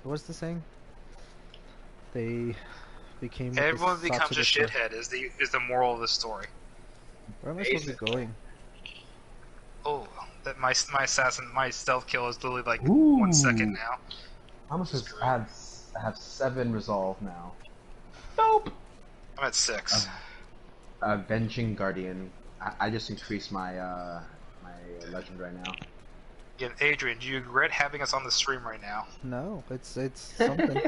What's the saying? They became. what they Everyone thought becomes to a be. shithead is the moral of the story. Where am I supposed to be going? Oh, that my stealth kill is literally like Ooh. 1 second now. I almost just have 7 resolve now. Nope. I'm at 6. Avenging Guardian. I just increased my my legend right now. Again, Adrian, do you regret having us on the stream right now? No, it's something.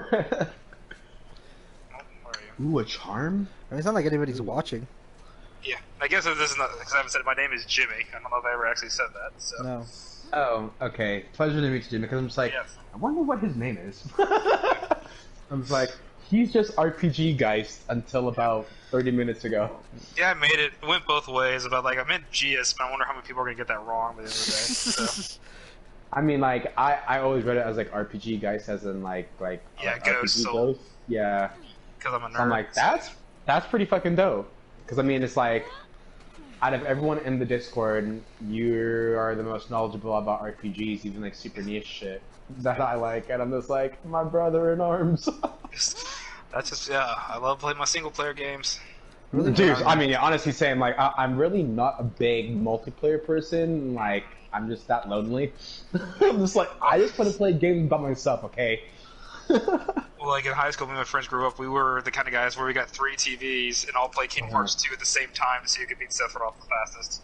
Oh, where are you? Ooh, a charm? I mean, it's not like anybody's watching. Yeah, I guess this is not because I haven't said it. My name is Jimmy. I don't know if I ever actually said that. So. No. Oh, okay. Pleasure to meet you, Jimmy. Because I'm just like, Yes. I wonder what his name is. I'm just like, he's just RPG Geist until about 30 minutes ago. Yeah, I made it. It went both ways. About like I meant GS, but I wonder how many people are gonna get that wrong by the end of the day. So. I mean, like, I always read it as like RPG Geist, as in like Yeah, RPG Ghost Soul. Ghost. Yeah. Because I'm a nerd. So I'm like, that's pretty fucking dope. Because I mean, it's like, out of everyone in the Discord, you are the most knowledgeable about RPGs, even like super niche shit that I like, and I'm just like, my brother in arms. That's just I love playing my single player games. Really? Dude, I mean, honestly saying, like, I'm really not a big multiplayer person. Like, I'm just that lonely. I'm just like, I just want to play games by myself, okay? Well, like in high school, when my friends grew up, we were the kind of guys where we got 3 TVs and all played Kingdom Hearts 2 at the same time to see who could beat Sephiroth the fastest.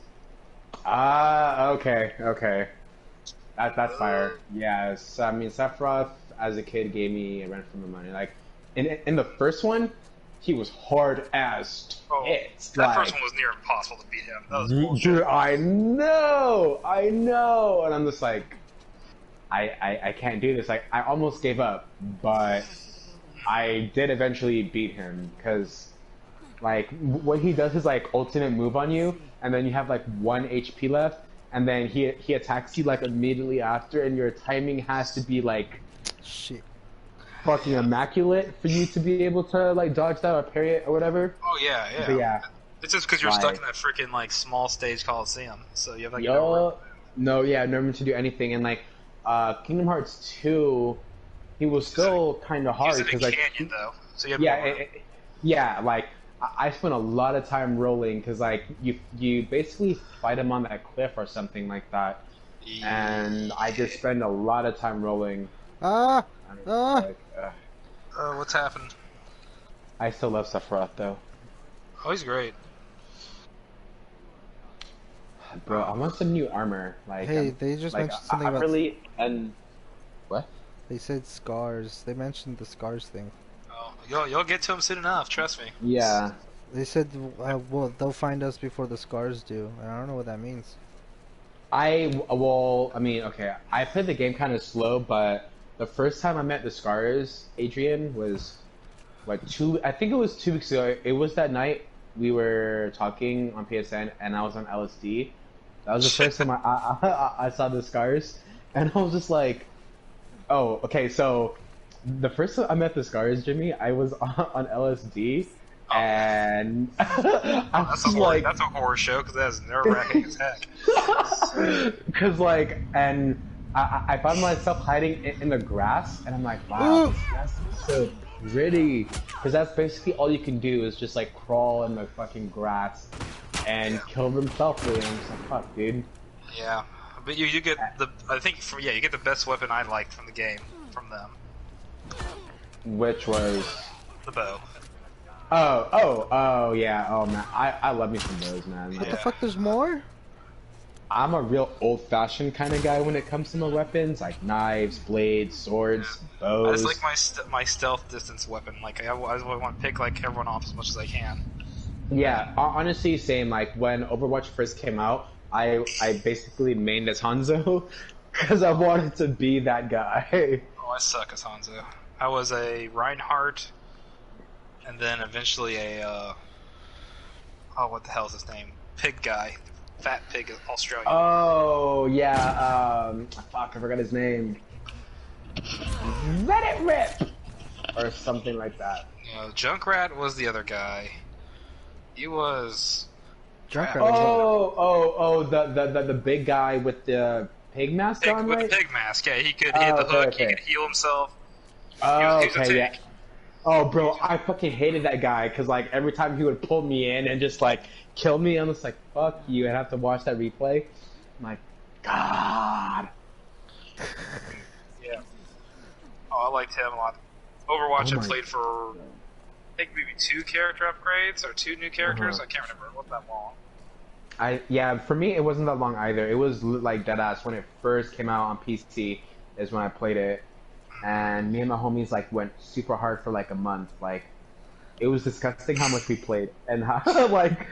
Okay. That's fire. Yes, I mean, Sephiroth, as a kid, gave me a run for my money. Like, in the first one, he was hard as Oh, tits. that Like, first one was near impossible to beat him. That was bullshit. dude, I know, and I'm just like, I can't do this. Like, I almost gave up, but I did eventually beat him because, like, when he does his like ultimate move on you, and then you have like 1 HP left, and then he attacks you like immediately after, and your timing has to be like Shit. fucking immaculate for you to be able to like dodge that or parry it or whatever. Oh yeah. But yeah, It's just because you're stuck Like- in that freaking like small stage coliseum, so you have like no room to do anything. And like Kingdom Hearts 2, he was still kind of He's hard in a because like canyon though, so you have yeah, more room. yeah, like I spent a lot of time rolling because like you basically fight him on that cliff or something like that, and I just spend a lot of time rolling. Ah! And it's Ah! like, What's happened? I still love Sephiroth though, Oh, he's great. bro. I want some new armor. Like, Hey, they just like mentioned something I about. really and what? They said scars. They mentioned the scars thing. Oh, you'll get to him soon enough. Trust me. They said, well, they'll find us before the scars do, and I don't know what that means. Well, I mean, okay, I played the game kind of slow, but the first time I met the Scars, Adrian, was what I think it was 2 weeks ago. It was that night we were talking on PSN, and I was on LSD. That was the first time I saw the Scars, and I was just like, oh, okay. So the first time I met the Scars, Jimmy, I was on LSD, and I was like, That's a horror show because that's nerve-wracking as heck. because like, and I found myself hiding in the grass, and I'm like, wow, this grass is so pretty. Because that's basically all you can do is just like crawl in the fucking grass and kill himself. Really, I'm just like, fuck, dude. Yeah, but you get the you get the best weapon I liked from the game from them. Which was The bow. oh yeah, oh man, I love me some bows, man. What the fuck? There's more? I'm a real old-fashioned kind of guy when it comes to my weapons, like knives, blades, swords, bows. I just like my stealth distance weapon. Like I want to pick like everyone off as much as I can. Yeah, honestly, same. Like when Overwatch first came out, I basically mained as Hanzo because I wanted to be that guy. Oh, I suck as Hanzo. I was a Reinhardt, and then eventually a what the hell is his name? Pig guy, fat pig Australian. Oh yeah, fuck, I forgot his name. Let it rip, or something like that. Junkrat was the other guy. He was. Junkrat. Oh, the big guy with the pig mask on, right? With the pig mask, yeah, he had the hook, he could heal himself. Oh, he was a okay, tank. yeah. Oh, bro, I fucking hated that guy because like every time he would pull me in and just like kill me, I'm just like, fuck you, and have to watch that replay. I'm like, God. Yeah. Oh, I liked him a lot. Overwatch Oh I my played for, I think maybe 2 character upgrades or 2 new characters. Uh-huh. I can't remember. It wasn't that long. Yeah, for me it wasn't that long either. It was like deadass when it first came out on PC is when I played it, and me and my homies like went super hard for like a month. Like it was disgusting how much we played and how like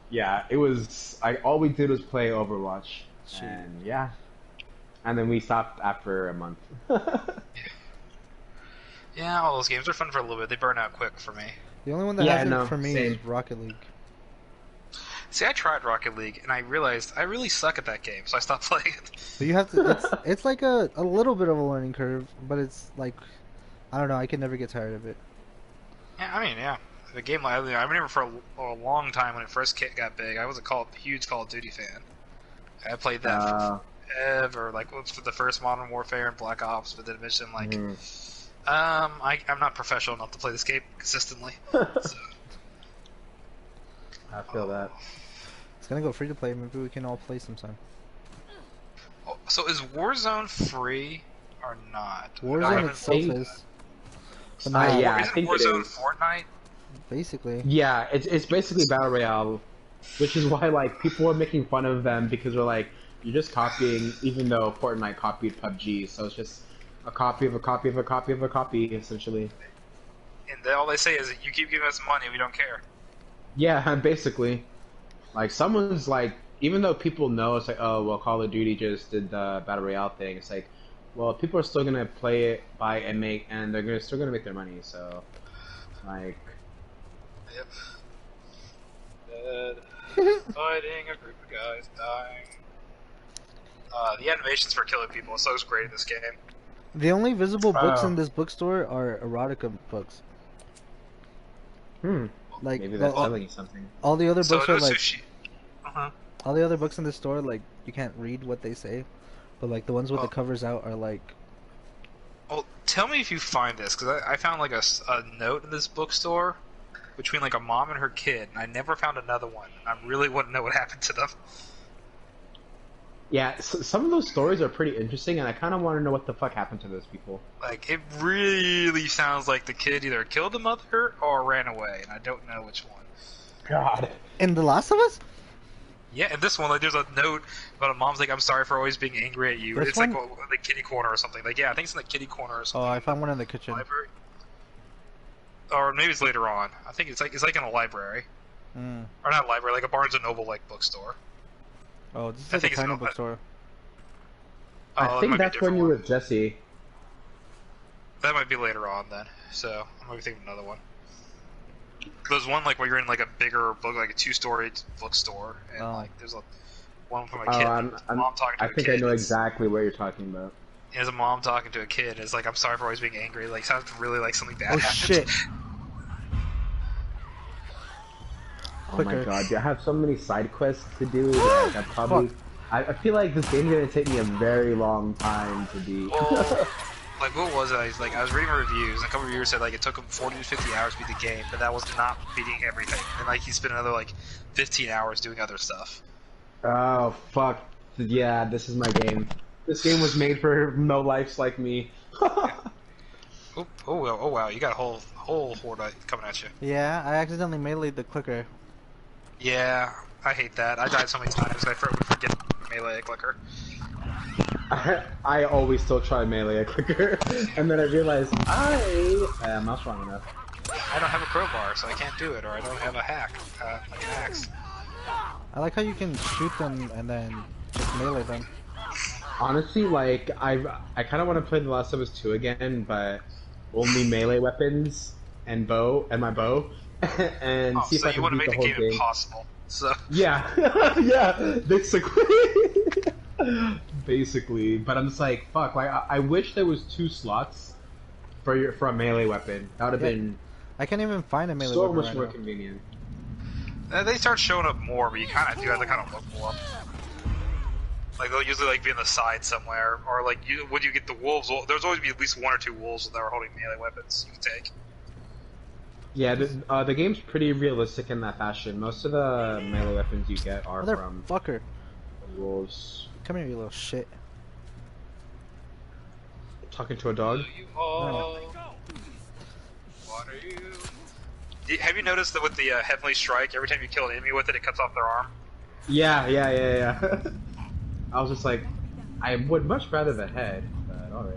yeah, it was. All we did was play Overwatch, and yeah, and then we stopped after a month. Yeah, all those games are fun for a little bit. They burn out quick for me. The only one that Yeah, hasn't no, for me same. is Rocket League. See, I tried Rocket League, and I realized I really suck at that game, so I stopped playing it. But you have to. It's like a little bit of a learning curve, but it's like, I don't know. I can never get tired of it. Yeah, I mean, yeah. The game, I remember for a long time when it first got big, I was a huge Call of Duty fan. I played that for forever, like for the first Modern Warfare and Black Ops, but then eventually I'm like, I'm not professional enough to play this game consistently. So. I feel that. It's gonna go free to play. Maybe we can all play sometime. Oh, so is Warzone free or not? Warzone itself think- is. But not yeah, I Isn't think it Warzone is. Fortnite? basically. Yeah, it's basically Battle Royale, which is why like people are making fun of them because they're like, you're just copying, even though Fortnite copied PUBG, so it's just a copy of a copy of a copy of a copy, essentially. And all they say is, you keep giving us money, we don't care. Yeah, basically. Like someone's like, even though people know it's like, oh well, Call of Duty just did the Battle Royale thing. It's like, well, people are still gonna play it, buy and make, and they're still gonna make their money. So, like, Yep. Dead. Fighting a group of guys dying. The animations for killing people are so great in this game. The only visible books Oh. in this bookstore are erotica books. Like maybe that's all, telling you something. all the other So books no are like sushi. Uh-huh. all the other books in this store, like you can't read what they say, but like the ones with the Oh. covers out are like. Well, tell me if you find this, because I found like a note in this bookstore between like a mom and her kid, and I never found another one. I really want to know what happened to them. Yeah, some of those stories are pretty interesting, and I kind of want to know what the fuck happened to those people. Like, it really sounds like the kid either killed the mother or ran away, and I don't know which one. God. In The Last of Us? Yeah, and this one, like, there's a note about a mom's like, I'm sorry for always being angry at you. This It's one? like the kitty corner or something. Like, yeah, I think it's in the kitty corner or Oh, something. I found one in the kitchen. Library? Or maybe it's later on. I think it's like in a library. Mm. Or not a library, like a Barnes & Noble like bookstore. Oh, this is I like a think it's tiny about- bookstore. Oh, I that think might be a that's when different you were one. with Jesse. That might be later on then. So I might be thinking of another one. There's one like where you're in like a bigger book, like a 2-story bookstore, and Oh. like there's a one for my Oh, kid. I'm, Mom talking to I a think kid. I know It's- exactly what you're talking about. There's a mom talking to a kid. It's like, I'm sorry for always being angry. Like sounds really like something bad Oh happened. shit! Oh my Quicker. god, I have so many side quests to do. Like, I feel like this game's gonna take me a very long time to beat. Well, like what was it? I was reading reviews, and a couple of reviewers said like it took him 40 to 50 hours to beat the game, but that was not beating everything. And like he spent another like 15 hours doing other stuff. Oh fuck! Yeah, this is my game. This game was made for no lifes like me. Oh wow! You got a whole horde coming at you. Yeah, I accidentally meleeed the clicker. Yeah, I hate that. I died so many times. I forget melee clicker. I always still try melee quicker, and then I realize I am not strong enough. I don't have a crowbar, so I can't do it, or I don't have a hack, like an axe. I like how you can shoot them and then just melee them. Honestly, like I kind of want to play The Last of Us 2 again, but only melee weapons and my bow, and see if So I you can want to beat make the the whole game game. impossible. So Yeah, yeah, basically. Basically, but I'm just like, fuck. Like, I wish there was 2 slots for a melee weapon. That would have Yeah, been I can't even find a melee so weapon much right more now. convenient. they start showing up more, but you kind of do have to kind of look for them. Like they'll usually like be on the side somewhere, or like when you get the wolves, there's always be at least 1 or 2 wolves that are holding melee weapons you can take. Yeah, the game's pretty realistic in that fashion. Most of the melee weapons you get are from Motherfucker! the wolves. Come here, you little shit. Talking to a dog. You all, what are you? Have you noticed that with the Heavenly Strike, every time you kill an enemy with it, it cuts off their arm? Yeah. I was just like, I would much rather the head, but alright.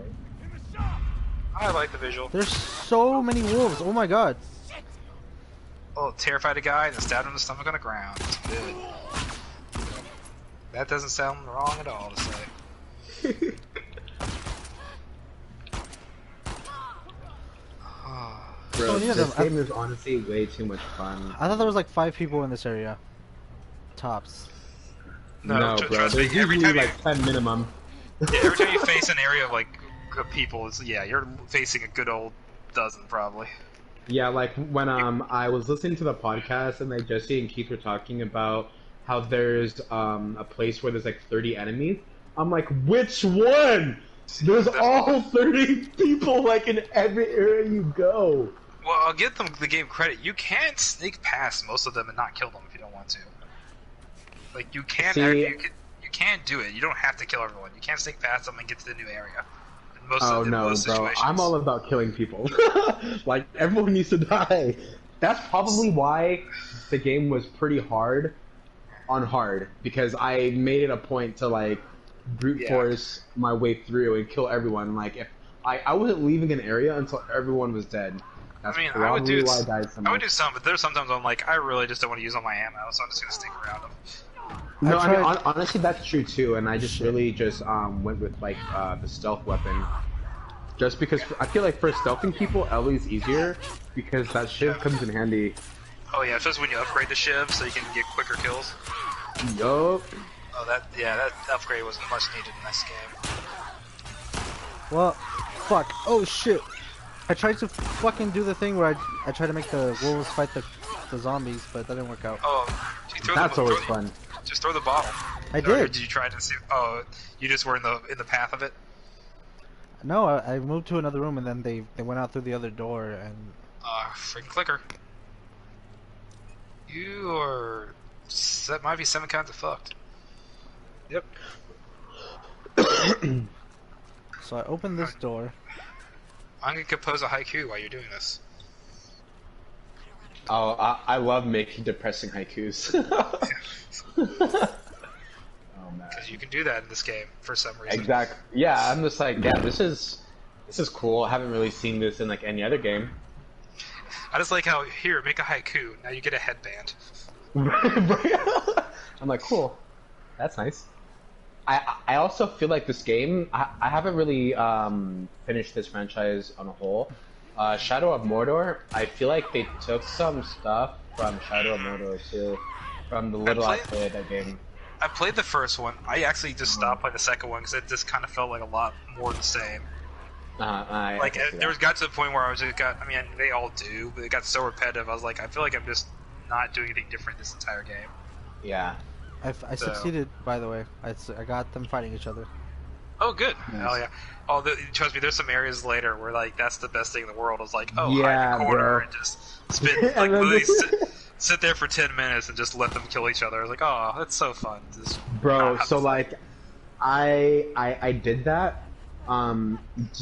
I like the visual. There's so many wolves. Oh my god. Oh, terrified a guy and then stabbed him in the stomach on the ground. It's good. That doesn't sound wrong at all to say. Bro, So many of this them- game is honestly way too much fun. I thought there was like 5 people in this area. Tops. No, bro, trust me. there's Every usually time, like 10 minimum. every time you face an area of like good people, you're facing a good old dozen probably. Yeah, like when I was listening to the podcast and like Jesse and Keith were talking about how there's a place where there's like 30 enemies. I'm like, which one? There's all 30 people like in every area you go. Well, I'll give them the game credit. You can sneak past most of them and not kill them if you don't want to. Like you can, See- you can do it. You don't have to kill everyone. You can sneak past them and get to the new area. In most Oh in no, most bro! situations. I'm all about killing people. Like everyone needs to die. That's probably why the game was pretty hard on hard, because I made it a point to like brute force my way through and kill everyone. Like if I wasn't leaving an area until everyone was dead. That's I mean, probably I would do. why I died so much. I would do some, but there's sometimes I'm like, I really just don't want to use all my ammo, so I'm just gonna stick around them. No, I mean, tried- honestly, that's true too, and I just Shit. really just went with like the stealth weapon, just because I feel like for stealthing people, Ellie's easier because that shiv comes in handy. Oh yeah, especially when you upgrade the shiv, so you can get quicker kills. Yup. Oh, that upgrade was much needed in this game. Well, fuck. Oh shit. I tried to fucking do the thing where I tried to make the wolves fight the zombies, but that didn't work out. Oh, you throw That's the, always throw, fun. Just throw the bottle. I Or did. did you try to see? Oh, you just were in the path of it. No, I moved to another room and then they went out through the other door and Freaking clicker. You are. That might be 7 kinds of fucked. Yep. so I opened this door. I'm gonna compose a haiku while you're doing this. Oh, I love making depressing haikus. Oh man. Because you can do that in this game for some reason. Exactly. Yeah, I'm just like, yeah, this is cool. I haven't really seen this in like any other game. I just like how, here, make a haiku. Now you get a headband. I'm like, cool. That's nice. I also feel like this game. I haven't really finished this franchise on a whole. Shadow of Mordor. I feel like they took some stuff from Shadow of Mordor too, from the little I played that game. I played the first one. I actually just stopped playing the second one because it just kind of felt like a lot more the same. Like there was got to the point where I was just got. I mean, they all do, but it got so repetitive. I was like, I feel like I'm just not doing anything different this entire game. Yeah. I succeeded, by the way. I got them fighting each other. Oh, good. Nice. Hell yeah. Oh, trust me, there's some areas later where like that's the best thing in the world. It's like, oh, Yeah, hide in the corner bro. and just spit like literally sit there for 10 minutes and just let them kill each other. I was like, oh, that's so fun. Just Bro, not so have like, I did that. Do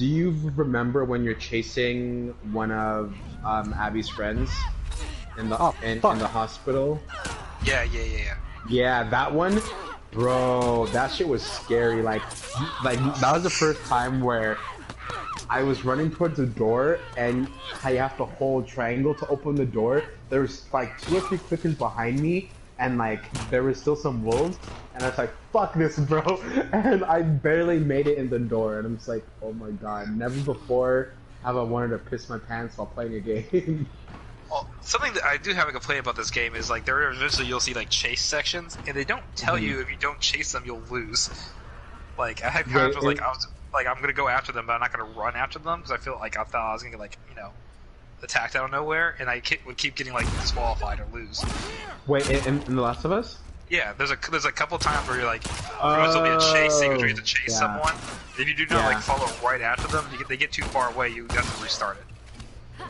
you remember when you're chasing one of Abby's friends in the in the hospital? Yeah. Yeah, that one, bro. That shit was scary. Like that was the first time where I was running towards the door, and I have to hold triangle to open the door. There was like 2 or 3 clickers behind me, and like there was still some wolves, and I was like, "Fuck this, bro!" And I barely made it in the door, and I'm just like, "Oh my god!" Never before have I wanted to piss my pants while playing a game. Well, something that I do have a complaint about this game is like there eventually you'll see like chase sections, and they don't tell you if you don't chase them you'll lose. Like I had times where like I was like I'm gonna go after them, but I'm not gonna run after them because I feel like I thought I was gonna get like attacked out of nowhere, and I would keep getting like disqualified or lose. Wait, in The Last of Us? Yeah, there's a couple times where you're like, there'll be a chase sequence where you have to chase someone. If you do not like follow right after them, they get too far away, you have to restart it.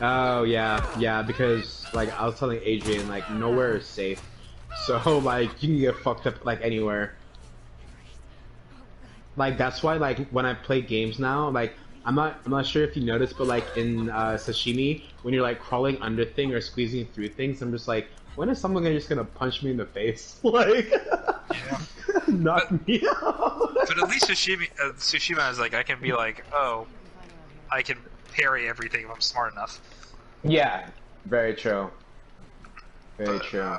Oh yeah, because like I was telling Adrian, like nowhere is safe, so like you can get fucked up like anywhere. Like that's why like when I play games now, like I'm not sure if you noticed, but like in sashimi, when you're like crawling under things or squeezing through things, I'm just like, when is someone just gonna punch me in the face? Like, knock me out. But at least Tsushima is like I can be like, oh, I can parry everything if I'm smart enough. Yeah, very true. Very true.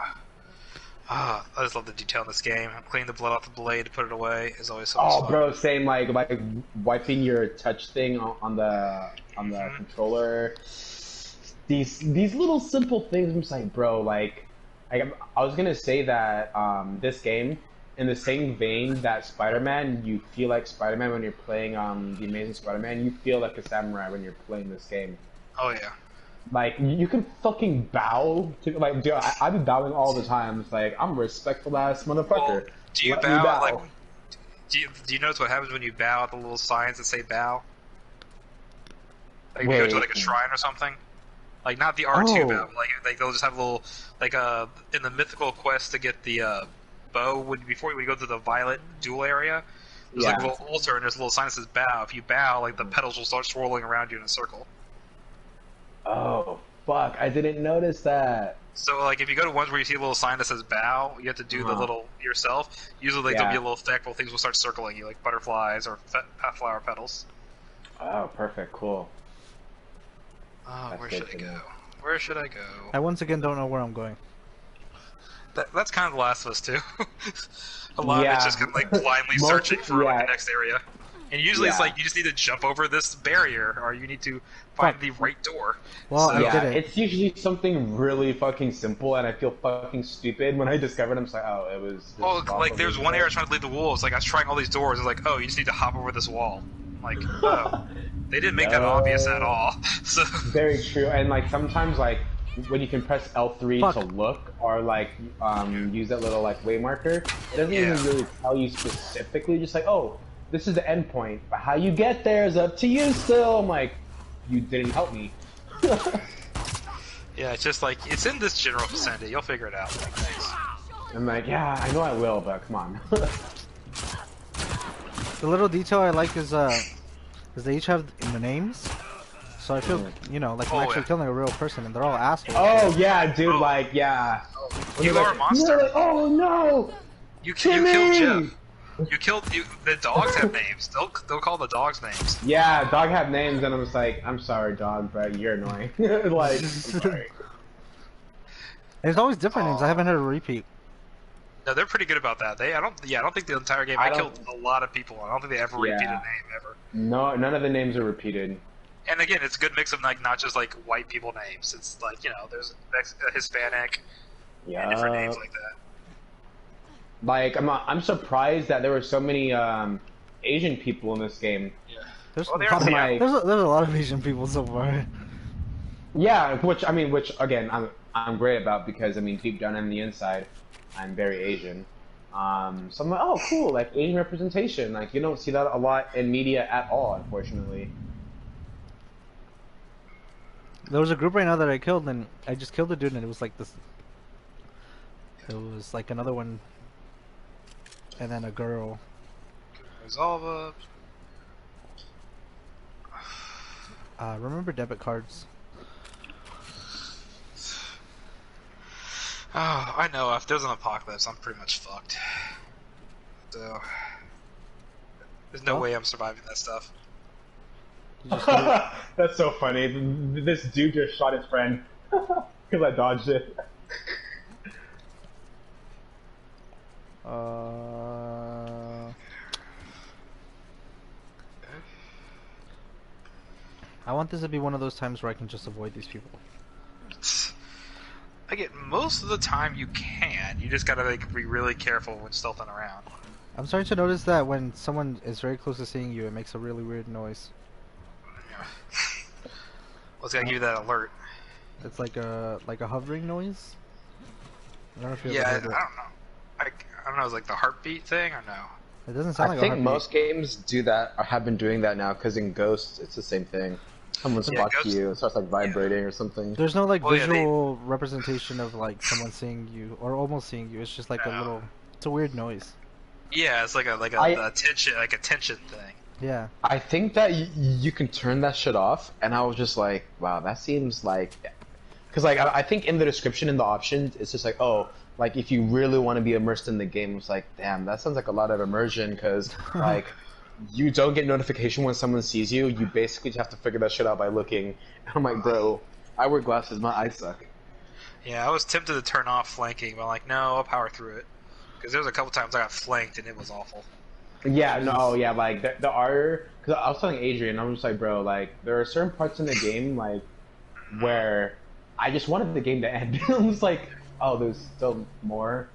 I just love the detail in this game. Cleaning the blood off the blade, put it away is always so much fun. Oh, bro, same. Like wiping your touch thing on the controller. These little simple things. I'm just like, bro, like, I was gonna say that this game, in the same vein that Spider-Man, you feel like Spider-Man when you're playing The Amazing Spider-Man. You feel like a samurai when you're playing this game. Oh yeah. Like you can fucking bow to like, dude, I've been bowing all the time. It's like I'm a respectful ass motherfucker. Well, do you bow? Like, do you notice what happens when you bow at the little signs that say bow? Like if you go to like a shrine or something. Like not the R2 bow. Like they'll just have a little like in the mythical quest to get the bow before you go to the violet duel area. There's like a little altar and there's a little sign that says bow. If you bow, like the petals will start swirling around you in a circle. Oh, fuck, I didn't notice that. So, like, if you go to ones where you see a little sign that says bow, you have to do the little yourself. Usually, like, there'll be a little effect where things will start circling you, like butterflies or flower petals. Oh, perfect, cool. Oh, where should I go? Where should I go? I once again don't know where I'm going. That's kind of The Last of Us, too. A lot of it's just kind of, like, blindly searching for, like, the next area. And usually it's like, you just need to jump over this barrier, or you need to find the right door. Well, so, I did it. It's usually something really fucking simple, and I feel fucking stupid when I discovered I'm just like, oh, it was... Oh, like, there's one area trying to lead the wolves. Like, I was trying all these doors, it's like, oh, you just need to hop over this wall. Like, oh. They didn't make that obvious at all. So Very true, and, like, sometimes, like, when you can press L3 to look, or, like, use that little, like, way marker, it doesn't even really tell you specifically, just like, oh, this is the end point, but how you get there is up to you still. I'm like, you didn't help me. yeah, it's just like, it's in this general vicinity, you'll figure it out. I'm like, yeah, I know I will, but come on. The little detail I like is they each have names. So I feel, you know, like I'm actually killing a real person, and they're all assholes. Oh yeah, dude, like, yeah. You are a monster. Like, oh no! You killed Jeff. The dogs have names. They'll call the dogs names. Yeah, dog have names, and I'm just like, I'm sorry, dog, but you're annoying. Like, I'm sorry. There's always different names. I haven't heard a repeat. No, they're pretty good about that. I don't think the entire game. I killed a lot of people. I don't think they ever repeated a Yeah. name ever. No, none of the names are repeated. And again, it's a good mix of like not just like white people names. It's like there's Hispanic and different names like that. Like I'm surprised that there were so many Asian people in this game. Yeah. There's, Well, a they lot are- of, like- there's a lot of Asian people so far. Yeah, which again I'm great about because I mean deep down on the inside, I'm very Asian. So I'm like, oh cool, like Asian representation. Like you don't see that a lot in media at all, unfortunately. There was a group right now that I killed, and I just killed a dude, and it was like this. It was like another one, and then a girl. Resolve up. Remember debit cards? Oh, I know. If there's an apocalypse, I'm pretty much fucked. So there's no Well. way I'm surviving that stuff. You just killed- That's so funny. This dude just shot his friend because I dodged it. I want this to be one of those times where I can just avoid these people. Again, most of the time you can. You just gotta like be really careful when stealthing around. I'm starting to notice that when someone is very close to seeing you, it makes a really weird noise. Let's gotta give you that alert. It's like a hovering noise. I don't know if you Yeah, ever I heard don't it. know. I don't know. Is like the heartbeat thing or no? It doesn't sound I like a think heartbeat. most games do that or have been doing that now because in Ghosts it's the same thing. Someone Yeah, spots Ghosts- you, it starts like vibrating or something. There's no like Well, yeah, visual representation of like someone seeing you or almost seeing you. It's just like a No. little. It's a weird noise. Yeah, it's like a I- tension thing. Yeah. I think that you can turn that shit off, and I was just like, wow, that seems like, because like I think in the description in the options it's just like, oh, like if you really want to be immersed in the game, it's like, damn, that sounds like a lot of immersion because like you don't get notification when someone sees you. You basically just have to figure that shit out by looking. And I'm like, bro, I wear glasses, my eyes suck. Yeah, I was tempted to turn off flanking, but I'm like, no, I'll power through it. Because there was a couple times I got flanked and it was awful. Yeah, no, yeah, like the are because I was telling Adrian, I was just like, bro, like there are certain parts in the game like where I just wanted the game to end. I was like, oh, there's still more.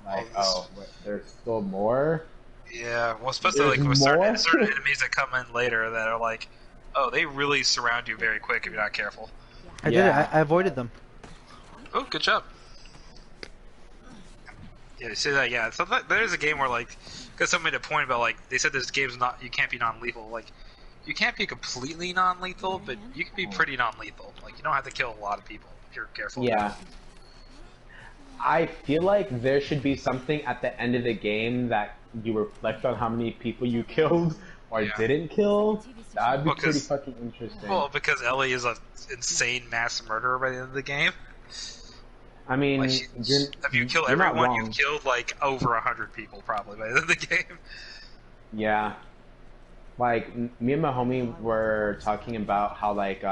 Like, oh, wait, there's still more. Yeah, well, especially There's like with more? certain enemies that come in later that are like, oh, they really surround you very quick if you're not careful. I did it. Yeah. I avoided them. Oh, good job. Yeah, you see that? Yeah, so there's a game where like, because someone made a point about like they said this game's not, you can't be non-lethal. Like, you can't be completely non-lethal, but you can be pretty non-lethal. Like, you don't have to kill a lot of people if you're careful. Yeah. I feel like there should be something at the end of the game that you reflect on how many people you killed or Yeah. didn't kill. That'd be Well, 'cause- pretty fucking interesting. Well, because Ellie is an insane mass murderer by the end of the game. I mean, Like, if you kill you're not everyone, wrong. you've killed like over 100 people probably by the end of the game. Yeah. Like me and my homie were talking about how like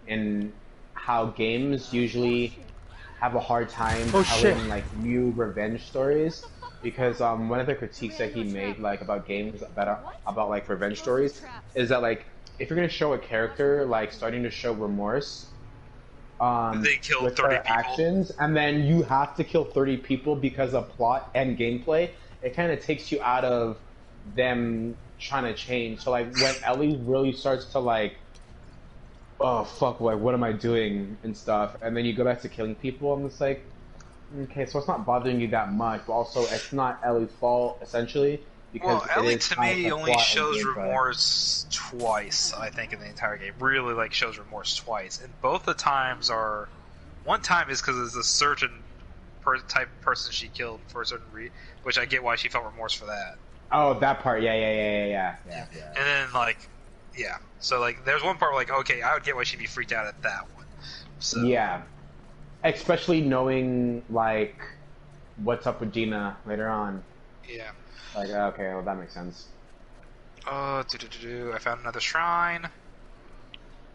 in how games usually have a hard time Oh, telling shit. like new revenge stories because one of the critiques that he made like about games that are about like revenge stories is that like if you're gonna show a character like starting to show remorse They killed with 30 their people. actions and then you have to kill 30 people because of plot and gameplay, it kind of takes you out of them trying to change. So like when Ellie really starts to like, oh fuck, like what am I doing and stuff, and then you go back to killing people, and it's like, okay, so it's not bothering you that much, but also it's not Ellie's fault essentially because Well, it Ellie is to kind of me the only plot and shows gameplay. remorse twice, I think, in the entire game. Really, like, shows remorse twice. And both the times are... One time is because it's a certain type of person she killed for a certain reason, which I get why she felt remorse for that. Oh, that part, yeah. And then, like, yeah. So, like, there's one part where, like, okay, I would get why she'd be freaked out at that one. So, Yeah, especially knowing like what's up with Gina later on. Yeah. Like, okay, well that makes sense. I found another shrine.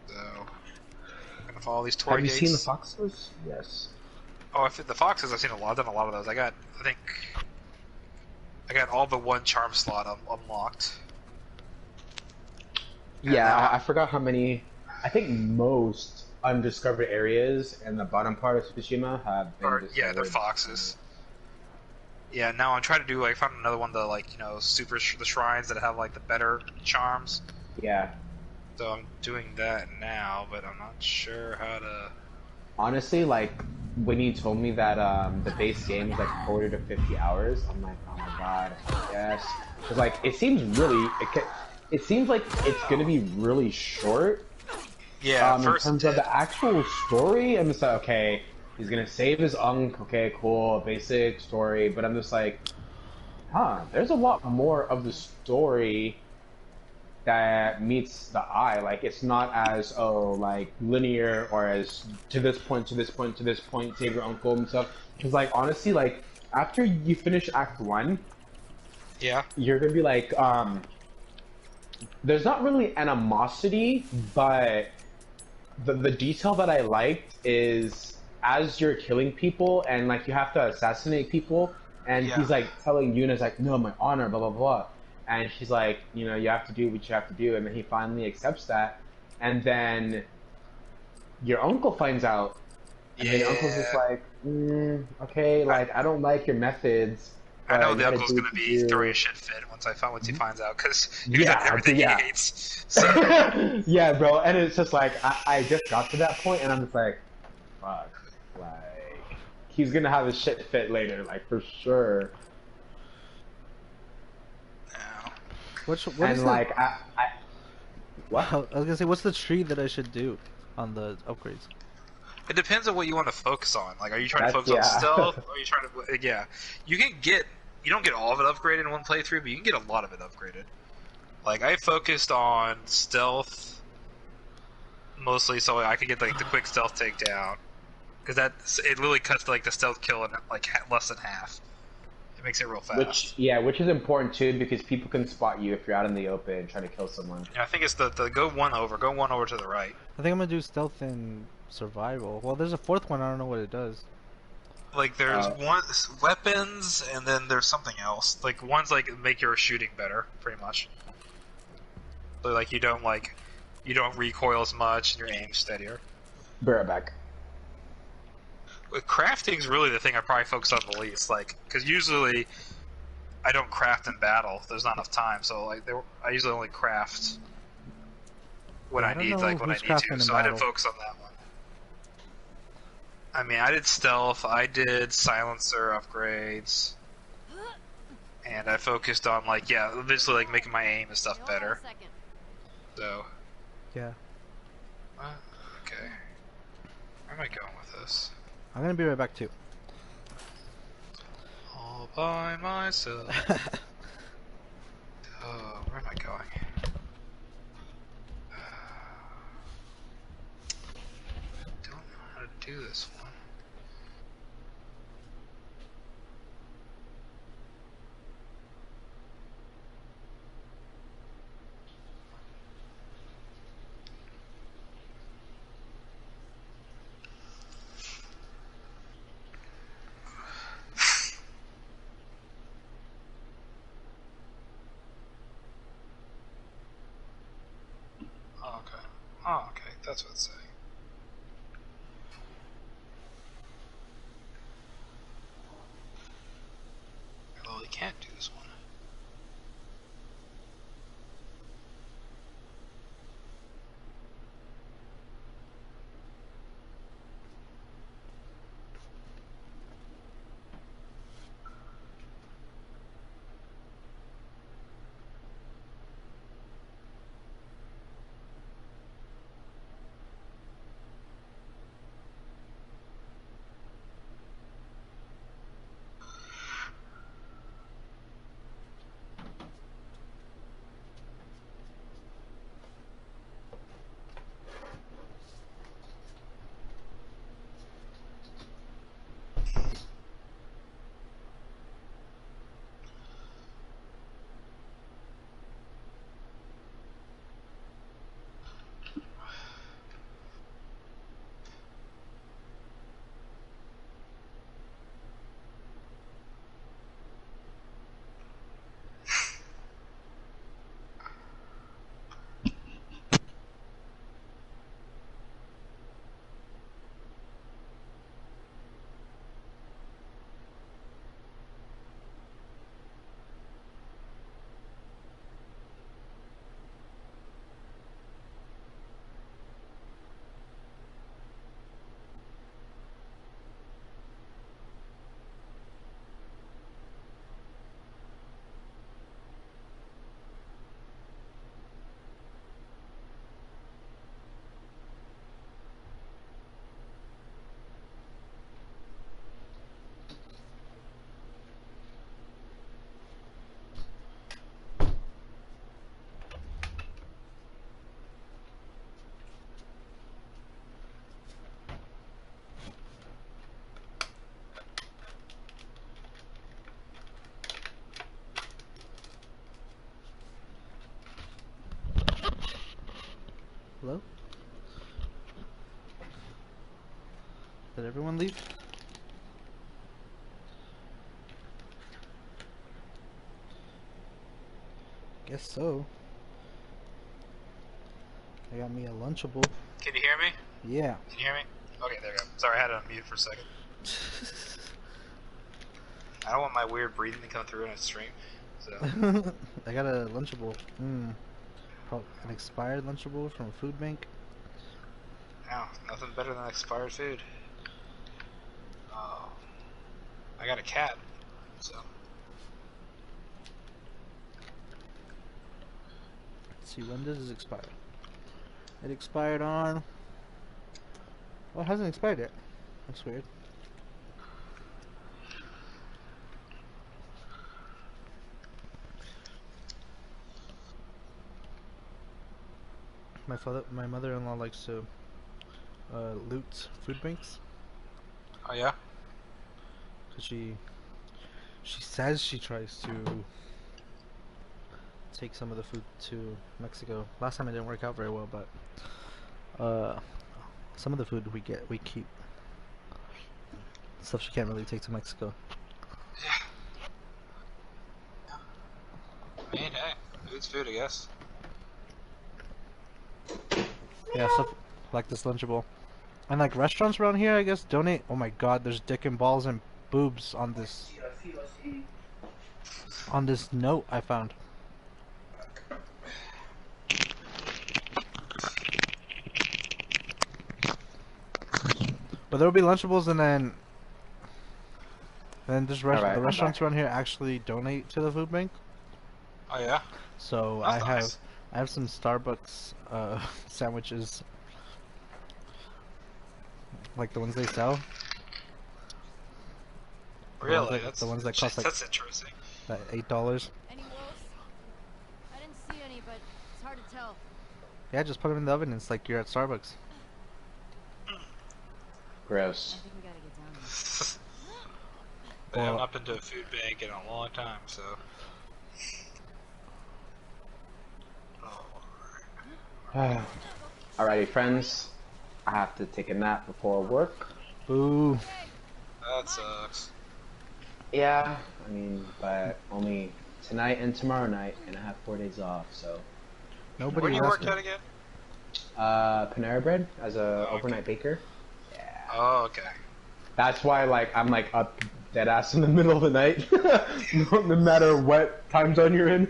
So, I'm gonna follow these toy Have you gates. seen the foxes? Yes. Oh, the foxes, I've seen a lot. I've done a lot of those. I think I got all the one charm slot unlocked. And Yeah, now I forgot how many. I think most undiscovered areas in the bottom part of Tsushima have been yeah, they're discovered. foxes. Yeah, now I'm trying to do like found another one the like the shrines that have like the better charms. Yeah. So I'm doing that now, but I'm not sure how to. Honestly, like when you told me that the base game is like 40 to 50 hours, I'm like, oh my god, yes. Because like it seems really, it seems like it's gonna be really short. Yeah, In first it terms of did. the actual story, I'm just like, okay, he's gonna save his unk. Okay, cool, basic story. But I'm just like, huh, there's a lot more of the story that meets the eye. Like it's not as like linear or as to this point, to this point, to this point, save your uncle and stuff. Because like honestly, like after you finish Act One, Yeah. you're gonna be like, there's not really animosity, but the detail that I liked is as you're killing people and like you have to assassinate people, and Yeah. he's like telling Yuna's like, no, my honor, blah blah blah, and he's like, you know, you have to do what you have to do, and then he finally accepts that, and then your uncle finds out, and then your uncle's just Yeah. like, okay, I, like I don't like your methods, I know but you the gotta uncle's do what gonna you be throwing a do. shit fit once he finds out, because he's done Yeah, everything he yeah. hates. So Yeah, bro, and it's just like I just got to that point, and I'm just like, fuck, like he's gonna have his shit fit later, like for sure. yeah. What is And the? like I what? I was gonna say, what's the tree that I should do on the upgrades? It depends on what you want to focus on. Like, are you trying to That's focus on yeah. stealth? Or are you trying to? Yeah, you can get. You don't get all of it upgraded in one playthrough, but you can get a lot of it upgraded. Like, I focused on stealth mostly, so I could get like the quick stealth takedown, because it literally cuts like the stealth kill in like less than half. It makes it real fast. Which is important too because people can spot you if you're out in the open trying to kill someone. Yeah, I think it's the go one over to the right. I think I'm gonna do stealth and survival. Well, there's a fourth one. I don't know what it does. Like there's Uh, one weapons, and then there's something else. Like one's like make your shooting better, pretty much. So like you don't recoil as much, and your aim's steadier. bear it back. With crafting's really the thing I probably focus on the least, like because usually I don't craft in battle. There's not enough time, so like I usually only craft when Yeah, I don't need know when I who's need crafting to. in So I didn't battle. focus on that one. I mean, I did stealth, I did silencer upgrades, and I focused on like eventually like making my aim and stuff better. So Yeah, okay, where am I going with this? I'm gonna be right back too. All by myself. Oh, where am I going? Don't know how to do this one. Oh, okay. Oh, okay. That's what it's saying. Well, we can't do this one. everyone leave? Guess so. I got me a Lunchable. Can you hear me? Yeah. Can you hear me? Okay, there we go. Sorry, I had it on mute for a second. I don't want my weird breathing to come through in a stream. So I got a Lunchable. An expired Lunchable from a food bank. no, nothing better than expired food. Oh, I got a cat. So Let's see, when does this expire? It expired on... Well, it hasn't expired yet. That's weird. My mother-in-law likes to loot food banks. oh yeah. Cause she says she tries to take some of the food to Mexico. Last time it didn't work out very well, but some of the food we keep. Stuff she can't really take to Mexico. I mean, hey, food's food, I guess. Yeah, stuff like this Lunchable. And like restaurants around here, I guess, donate. Oh my god, there's dick and balls and boobs on this note I found. But there'll be Lunchables, and then this Alright, the I'm restaurants back. around here actually donate to the food bank. Oh yeah. So That's nice. I have some Starbucks sandwiches, like the ones they sell. Really? The ones that cost like that's interesting. $8. Any wolves? I didn't see any, but it's hard to tell. Yeah, just put them in the oven. It's like you're at Starbucks. Gross. I think we gotta get down there. I haven't Well- not been to a food bank in a long time, so. Oh, Alrighty, friends. I have to take a nap before work. Boo. that sucks. Yeah, I mean, but only tonight and tomorrow night, and I have 4 days off, so. Where Nobody do you wants work to. at again? Panera Bread as a okay. overnight baker. Yeah. Oh, okay. That's why, like, I'm like up dead ass in the middle of the night, no matter what time zone you're in.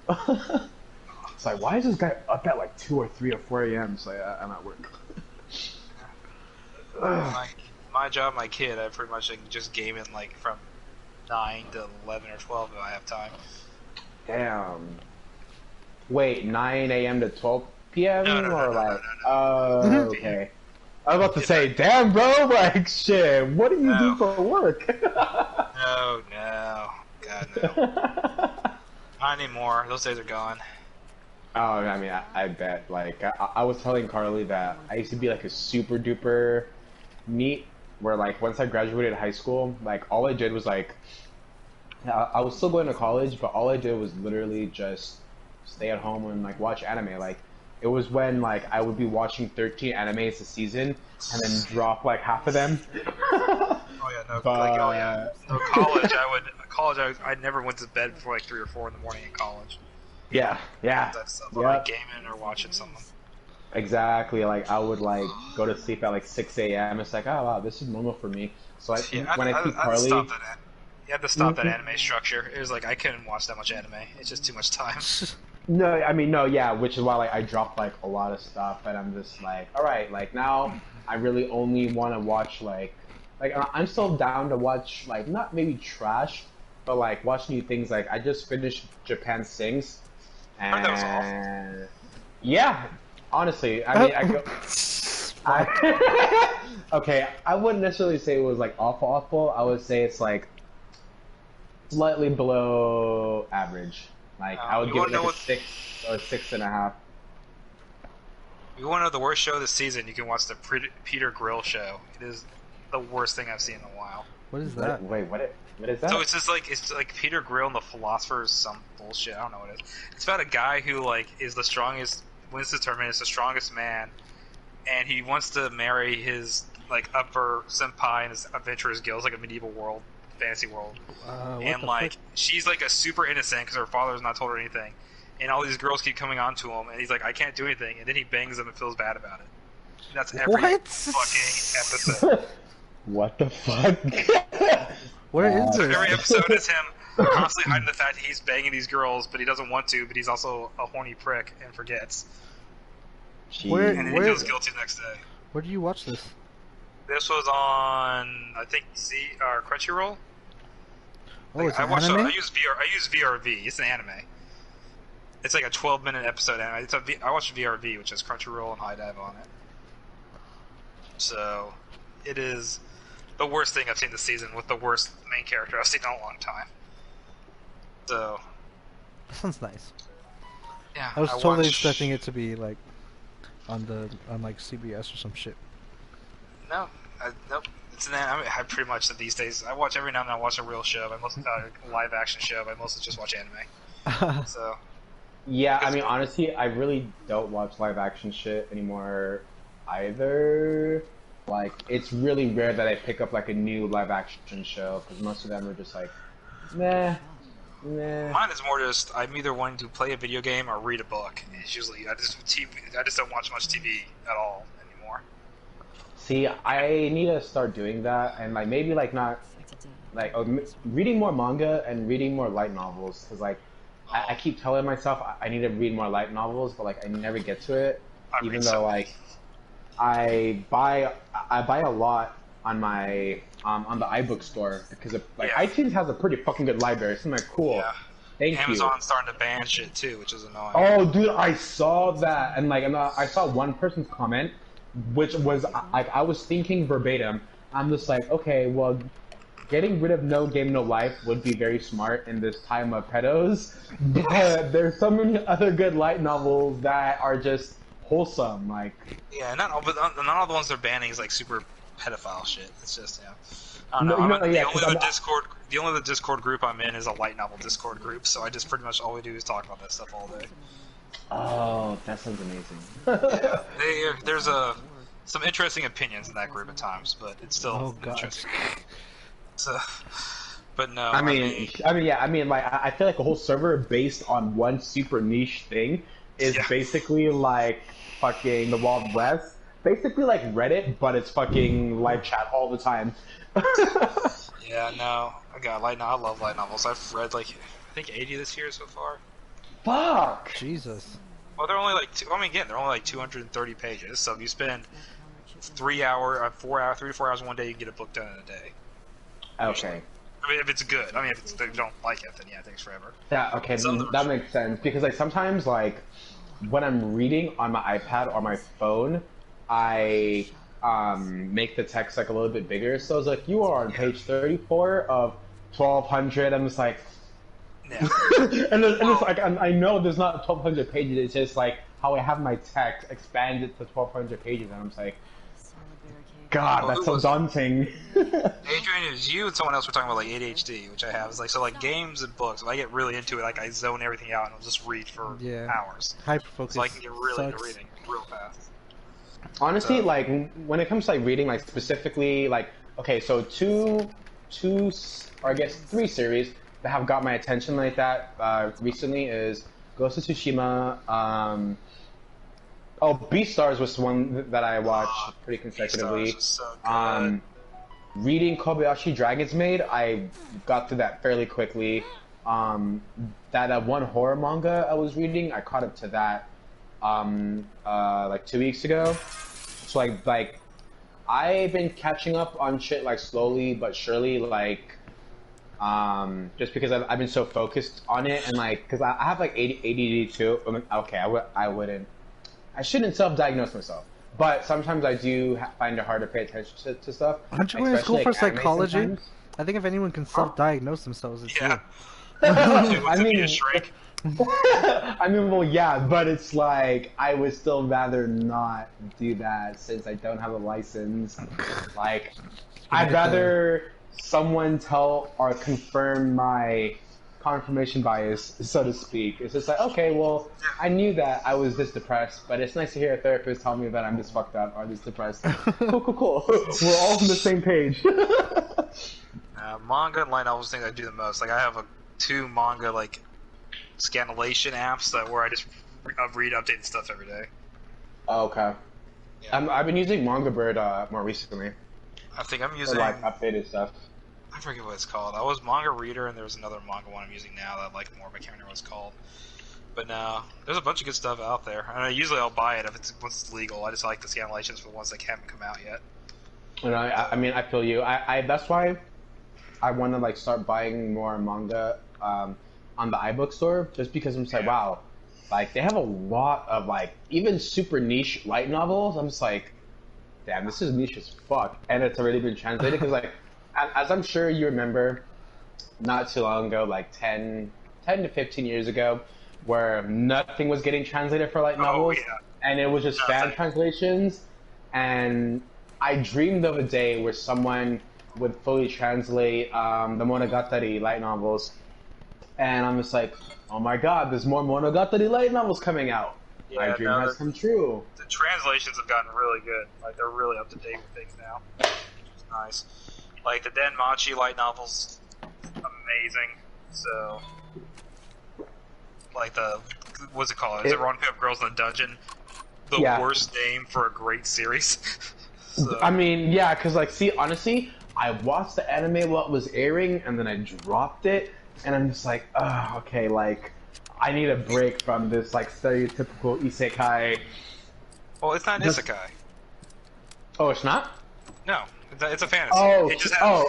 It's like, why is this guy up at like 2 or 3 or 4 a.m.? It's like, I'm at work. my job, my kid, I pretty much like, just game in like from 9 to 11 or 12 if I have time. Damn. Wait, 9 a.m. to 12 p.m. No, or like? no. Oh, okay. I was about to say, damn, bro, like, shit. What do you do for work? No, God no. Not anymore. Those days are gone. Oh, I mean, I bet. Like, I was telling Carly that I used to be like a super duper neat, where like once I graduated high school, like all I did was like, I was still going to college, but all I did was literally just stay at home and like watch anime. Like, it was when like I would be watching 13 animes a season and then drop like half of them. Oh yeah, no, But- like, oh yeah. No, I never went to bed before like 3 or 4 in the morning in college. Yeah, yeah. That stuff, Yep. like gaming or watching something. Exactly. Like I would like go to sleep at like 6 a.m. It's like, oh wow, this is normal for me. So when I see I'd Carly, stop that. You had to stop that Mhm. anime structure. It was like I couldn't watch that much anime. It's just too much time. no, I mean no, yeah, which is why like I dropped like a lot of stuff, and I'm just like, all right, like now I really only want to watch like I'm still down to watch like not maybe trash, but like watch new things. Like I just finished Japan Sings, heard and that was awful. yeah, honestly, I mean okay, I wouldn't necessarily say it was like awful. I would say it's like slightly below average. Like I would you give it wanna like know a 6 or 6.5. You want to know the worst show this season? You can watch the Peter Grill show. It is the worst thing I've seen in a while. What is that? Wait, what is that? So it's like Peter Grill and the Philosopher's some bullshit. I don't know what it is. It's about a guy who like is the strongest, wins the tournament, is the strongest man, and he wants to marry his like upper senpai in his adventurers guild. It's like a medieval world, fantasy world, and like she's like a super innocent because her father's not told her anything, and all these girls keep coming on to him, and he's like, I can't do anything, and then he bangs them and feels bad about it. And that's every fucking episode. What the fuck? Where is this? Every episode is him constantly hiding the fact that he's banging these girls, but he doesn't want to, but he's also a horny prick and forgets. Where, And then he feels guilty the next day. Where do you watch this? This was on, I think, Crunchyroll. Oh, it's I an watched. anime? I use VRV. It's an anime. It's like a 12-minute episode anime. I watched VRV, which has Crunchyroll and High Dive on it. So, it is the worst thing I've seen this season with the worst main character I've seen in a long time. So, That sounds nice. yeah, I was totally watch- expecting it to be like on like CBS or some shit. No, nope. It's an anime. I pretty much these days I watch every now and then. I watch a real show. I mostly a live action show. I mostly just watch anime. So Yeah, I mean, honestly, I really don't watch live action shit anymore either. Like, it's really rare that I pick up like a new live action show because most of them are just like, meh. mine is more just I'm either wanting to play a video game or read a book. It's usually I just don't watch much TV at all anymore. See, I need to start doing that and like maybe like not like reading more manga and reading more light novels because like I keep telling myself I need to read more light novels, but like I never get to it, even though like I buy a lot on my on the iBook store because of, like iTunes has a pretty fucking good library. So I'm like, cool. Yeah. Thank you. Amazon's starting to ban shit too, which is annoying. Oh, dude, I saw that, and like, I saw one person's comment, which was like, I was thinking verbatim. I'm just like, okay, well, getting rid of No Game No Life would be very smart in this time of pedos, but there's so many other good light novels that are just wholesome, like. Yeah, not all the ones they're banning is like super pedophile shit. It's just I don't No, know. you know, The yeah, only 'cause the only Discord group I'm in is a light novel Discord group, so I just pretty much all we do is talk about that stuff all day. Oh, that sounds amazing. Yeah, there's some interesting opinions in that group at times, but it's still interesting. So, but no, I mean, like, I feel like a whole server based on one super niche thing is basically like fucking the Wild West. Basically like Reddit, but it's fucking live chat all the time. yeah, no, I love light novels. I've read like, I think 80 this year so far. Fuck! Jesus. Well, they're only like, they're only like 230 pages, so if you spend 3 to 4 hours in one day, you can get a book done in a day. Okay. I mean, if it's good. I mean, if you don't like it, then yeah, it takes forever. Yeah, okay, that makes sense. Because like sometimes like when I'm reading on my iPad or my phone, I make the text like a little bit bigger. So it's like you are on page 34 of 1200. I'm just like, yeah. and it's like I know there's not 1200 pages. It's just like how I have my text expanded to 1200 pages, and I'm just like, God, that's so daunting. Adrian, it was you and someone else were talking about like ADHD, which I have. It's like so like games and books. If I get really into it, like I zone everything out and I'll just read for hours. Hyperfocus. So I can get really into reading real fast. Honestly, like when it comes to like reading, like specifically, like okay, so two, or I guess 3 series that have got my attention like that recently is Ghost of Tsushima. Oh, Beastars was one that I watched pretty consecutively. So good. Reading Kobayashi Dragon's Maid, I got through that fairly quickly. That one horror manga I was reading, I caught up to that like 2 weeks ago. So like I've been catching up on shit like slowly but surely, like just because I've been so focused on it, and like because I have like ADD too. I mean, okay, I shouldn't self-diagnose myself, but sometimes I do find it hard to pay attention to stuff. Aren't you going to school for like, anime psychology? sometimes. I think if anyone can self-diagnose themselves, it's Yeah. I mean, shrink. I mean, well, yeah, but it's like I would still rather not do that since I don't have a license. Like, I'd rather someone tell or confirm my confirmation bias, so to speak. It's just like, okay, well, I knew that I was this depressed, but it's nice to hear a therapist tell me that I'm this fucked up or this depressed. Cool. We're all on the same page. Manga and light novels thing I do the most. Like I have two manga like scanlation apps where I just read updated stuff every day. Oh, okay. Yeah. I've been using Manga Bird more recently. I think I'm using For, like, updated stuff. I forget what it's called. I was Manga Reader, and there was another manga one I'm using now that I like more, but I can't remember what it's called. But no, there's a bunch of good stuff out there. And usually I'll buy it once it's legal. I just like the scanlations for the ones that haven't come out yet. And I mean, I feel you. I that's why I want to like start buying more manga on the iBook store, just because I'm just like, wow, like they have a lot of like even super niche light novels. I'm just like, damn, this is niche as fuck, and it's already been translated. Because like, as I'm sure you remember, not too long ago, like 10 to 15 years ago, where nothing was getting translated for light novels, and it was just fan translations. And I dreamed of a day where someone would fully translate the Monogatari light novels, and I'm just like, oh my god, there's more Monogatari light novels coming out. My dream has come true. The translations have gotten really good. Like they're really up to date with things now, which is nice. Like the Denmachi light novels, amazing. So, like what's it called? Is it Wrong Pick Up Girls in the Dungeon? The worst name for a great series. So. I mean, yeah, because like, see, honestly, I watched the anime while it was airing, and then I dropped it, and I'm just like, oh, okay, like, I need a break from this like stereotypical isekai. Well, it's not an isekai. Oh, it's not? No, it's a fantasy. Oh, it just has,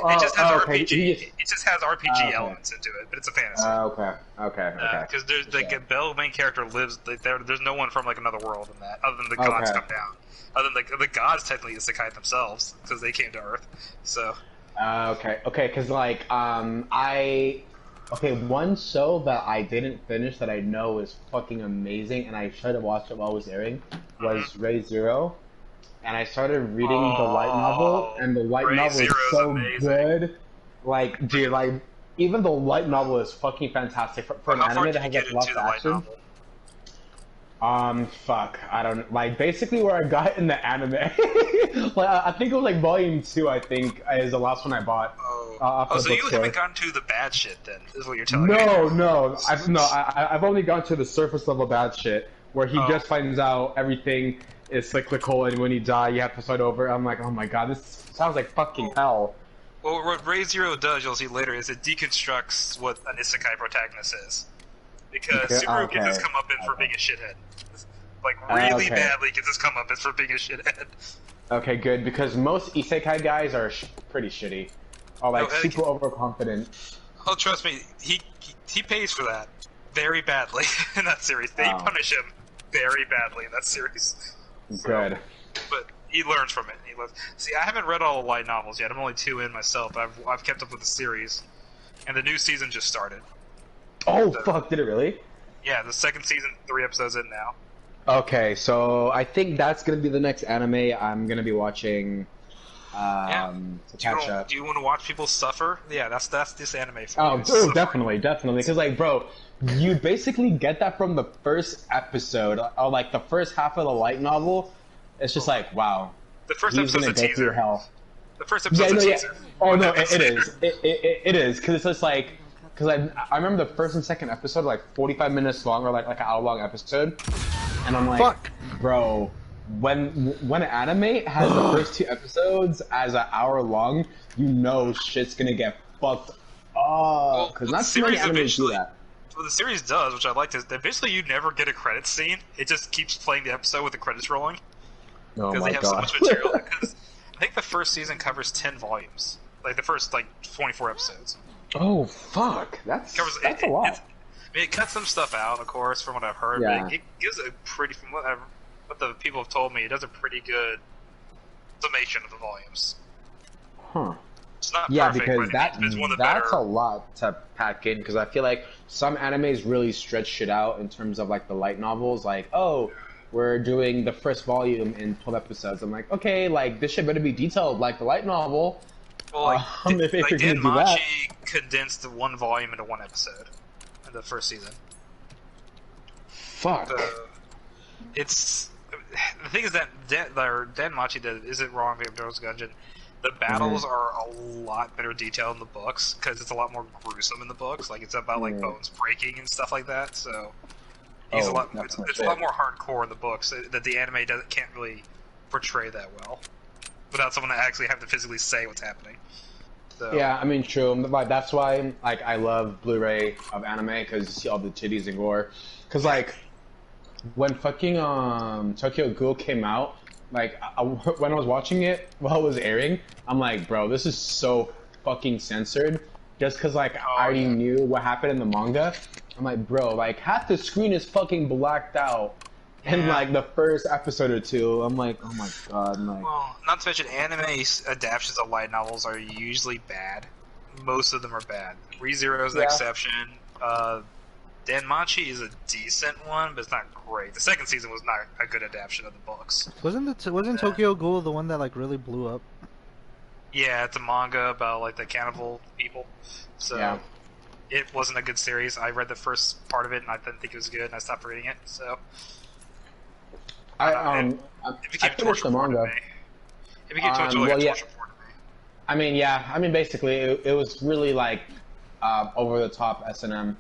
okay. RPG. It just has RPG elements into it, but it's a fantasy. Okay. Because there's like a Belle main character lives. There's no one from like another world in that, other than the gods come down. Other than the gods technically isekai themselves, because they came to Earth. So. Okay, because like one show that I didn't finish that I know is fucking amazing, and I tried to watch it while it was airing, was Re:Zero. And I started reading the light novel, and the light novel is so good. Like, dude, like, even the light novel is fucking fantastic for an anime that has like lots of action. Fuck, I don't like. Basically, where I got in the anime, like I think it was like volume 2. I think is the last one I bought. So you haven't gotten to the bad shit then? Is what you're telling me? No. I've only gone to the surface level bad shit, where he just finds out everything is cyclical, and when you die, you have to start over. I'm like, oh my god, this sounds like fucking hell. Well, what Re:Zero does, you'll see later, is it deconstructs what an isekai protagonist is. Because Subaru gets his comeuppance for being a shithead. Like, really badly gets his comeuppance for being a shithead. Okay, good, because most isekai guys are pretty shitty. Or like super overconfident. Oh, trust me, he pays for that very badly in that series. They punish him very badly in that series. Good. But he learns from it. See, I haven't read all the light novels yet. I'm only 2 in myself. I've kept up with the series, and the new season just started. Oh fuck! Did it really? Yeah, the second season, 3 episodes in now. Okay, so I think that's gonna be the next anime I'm gonna be watching. To catch up. Do you want to watch people suffer? Yeah, that's this anime for you. Oh, definitely, because like, bro, you basically get that from the first episode, or like the first half of the light novel. It's just like, wow. The first episode's a teaser. Hell. The first episode's a teaser. Oh no, it is. It is, because it's just like, because I remember the first and second episode like 45 minutes long, or like an hour-long episode, and I'm like, fuck, bro. When an anime has the first 2 episodes as an hour long, you know shit's gonna get fucked up. Because not too many animes do that. What the series does, which I like, is that basically you never get a credits scene. It just keeps playing the episode with the credits rolling. Oh my god. Because they have so much material. Because I think the first season covers 10 volumes. Like the first 24 episodes. Oh fuck, that's a lot. I mean, it cuts some stuff out, of course, from what I've heard. Yeah. But it gives a pretty, from what the people have told me, it does a pretty good summation of the volumes. Huh. It's not perfect, because that's a lot to pack in, because I feel like some animes really stretch shit out in terms of like the light novels, like, oh, we're doing the first volume in 12 episodes. I'm like, okay, like this shit better be detailed like the light novel. Well, like, if you're gonna do that. condensed 1 volume into 1 episode. in the first season. Fuck. It's the thing is that Danmachi isn't wrong. Game of Thrones Gungeon. The battles are a lot better detailed in the books because it's a lot more gruesome in the books. Like it's about like bones breaking and stuff like that. So it's a lot more hardcore in the books that the anime can't really portray that well without someone to actually have to physically say what's happening. So. Yeah, I mean, true. Like that's why like I love Blu-ray of anime because you see all the titties and gore. Because like when fucking Tokyo Ghoul came out. Like, when I was watching it while it was airing, I'm like, bro, this is so fucking censored. Just because, like, I already knew what happened in the manga. I'm like, bro, like, half the screen is fucking blacked out in, like, the first episode or two. I'm like, oh my god. I'm like... Well, not to mention, anime adaptations of light novels are usually bad. Most of them are bad. ReZero is the exception. Danmachi is a decent one, but it's not great. The second season was not a good adaptation of the books. Wasn't Tokyo Ghoul the one that like really blew up? Yeah, it's a manga about like the cannibal people. So it wasn't a good series. I read the first part of it and I didn't think it was good, and I stopped reading it. So I finished the manga. It became torture porn to me. I mean, basically, it was really like over the top S&M.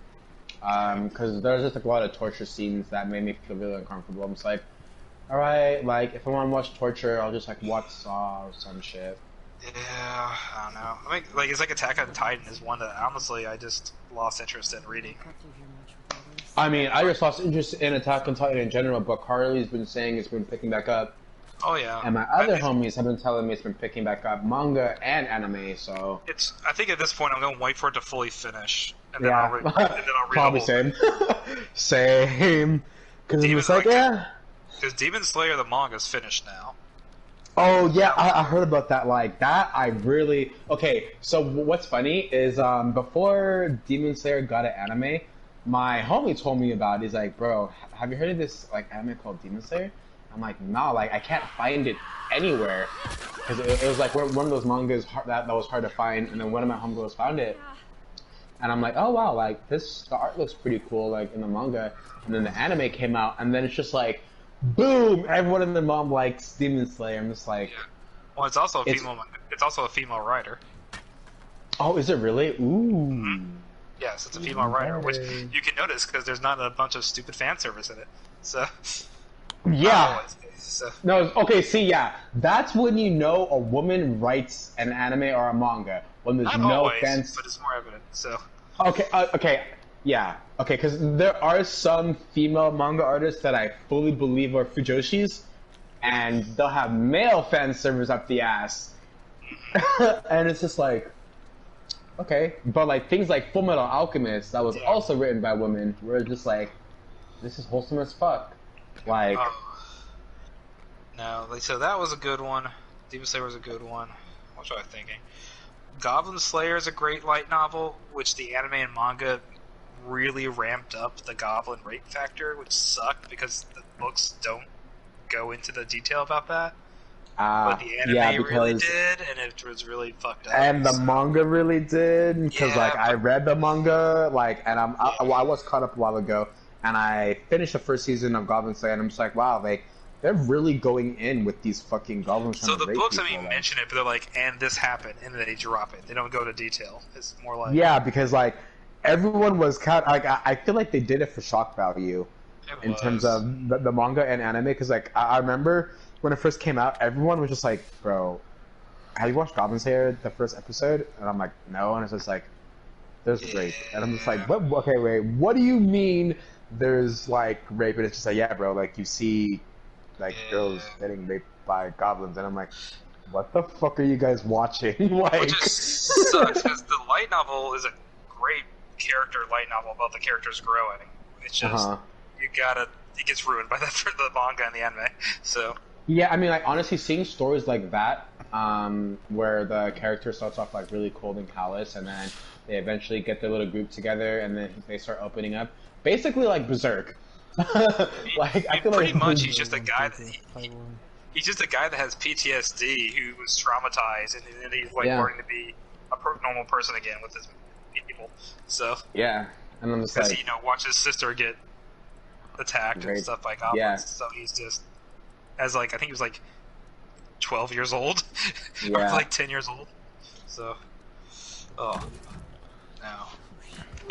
Because there's just like a lot of torture scenes that made me feel really uncomfortable. I'm just like, alright, like, if I want to watch torture, I'll just like watch Saw or some shit. Yeah, I don't know. I mean, like, it's like Attack on Titan is one that, honestly, I just lost interest in reading. I mean, I just lost interest in Attack on Titan in general, but Carly's been saying it's been picking back up. Oh yeah. And my other homies have been telling me it's been picking back up manga and anime, so... I think at this point I'm going to wait for it to fully finish. And then I'll read probably same. Same. Because it was like, Because Demon Slayer, the manga's finished now. Oh, yeah, I heard about that. Like, that I really... Okay, so what's funny is before Demon Slayer got an anime, my homie told me about it. He's like, bro, have you heard of this like anime called Demon Slayer? I'm like, nah, like, I can't find it anywhere. Because it was like one of those mangas that was hard to find, and then one of my homegirls found it. And I'm like, oh wow, like, the art looks pretty cool, like, in the manga. And then the anime came out, and then it's just like, boom! Everyone in the mom likes Demon Slayer. I'm just like... Yeah. Well, it's also a female writer. Oh, is it really? Ooh. Mm-hmm. Yes, it's a female writer, which you can notice because there's not a bunch of stupid fan service in it. So... Yeah. No, okay, see, yeah. That's when you know a woman writes an anime or a manga. When there's no fans. But it's more evident, so. Okay, yeah. Okay, because there are some female manga artists that I fully believe are fujoshis, and they'll have male fan service up the ass. And it's just like, okay. But like things like Fullmetal Alchemist, that was also written by women, were just like, this is wholesome as fuck. Like, no, so that was a good one. Demon Slayer was a good one. What was I thinking? Goblin Slayer is a great light novel, which the anime and manga really ramped up the goblin rape factor, which sucked because the books don't go into the detail about that. But the anime really did, and it was really fucked up. And the manga really did, because like I read the manga, like, and I was caught up a while ago. And I finished the first season of Goblin Slayer, and I'm just like, wow, they're really going in with these fucking goblins. So the books, I mean, mention it, but they're like, and this happened, and then they drop it. They don't go into detail. It's more like... Yeah, because, like, everyone was kind of... Like, I feel like they did it for shock value in terms of the manga and anime, because, like, I remember when it first came out, everyone was just like, bro, have you watched Goblin Slayer, the first episode? And I'm like, no, and it's just like, there's rape. And I'm just like, what? Okay, wait, what do you mean... There's like rape, and it's just like, yeah, bro, like you see like girls getting raped by goblins, and I'm like, what the fuck are you guys watching? Like, which just sucks because the light novel is a great character light novel about the characters growing. It's just it gets ruined by the manga and the anime. So yeah, I mean, like honestly, seeing stories like that, where the character starts off like really cold and callous, and then they eventually get their little group together, and then they start opening up. Basically, like Berserk. Like I feel pretty like much he's just a guy that he's just a guy that has PTSD who was traumatized, and then he's like learning to be a normal person again with his people. So yeah, and I'm just because like, he watch his sister get attacked and Right. stuff by goblins. Yeah. So he's just as like I think he was like 12 years old, or Yeah. like 10 years old. So, oh, no.